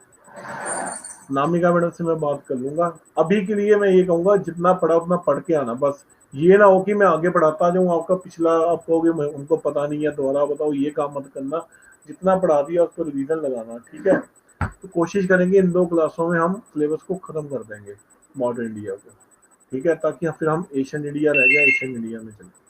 नामिका मैडम से मैं बात कर लूंगा। अभी के लिए मैं ये कहूंगा, जितना पढ़ा उतना पढ़ के आना बस। ये ना हो कि मैं आगे पढ़ाता जाऊँ, आपका पिछला आप कहोगे मैं उनको पता नहीं है, दोबारा बताओ, ये काम मत करना। जितना पढ़ा दिया उसको रिवीजन लगाना। ठीक है, तो कोशिश करेंगे इन 2 क्लासों में हम सिलेबस को खत्म कर देंगे, मॉडर्न इंडिया को। ठीक है, ताकि फिर हम एशियन इंडिया रह गया, एशियन इंडिया में चले।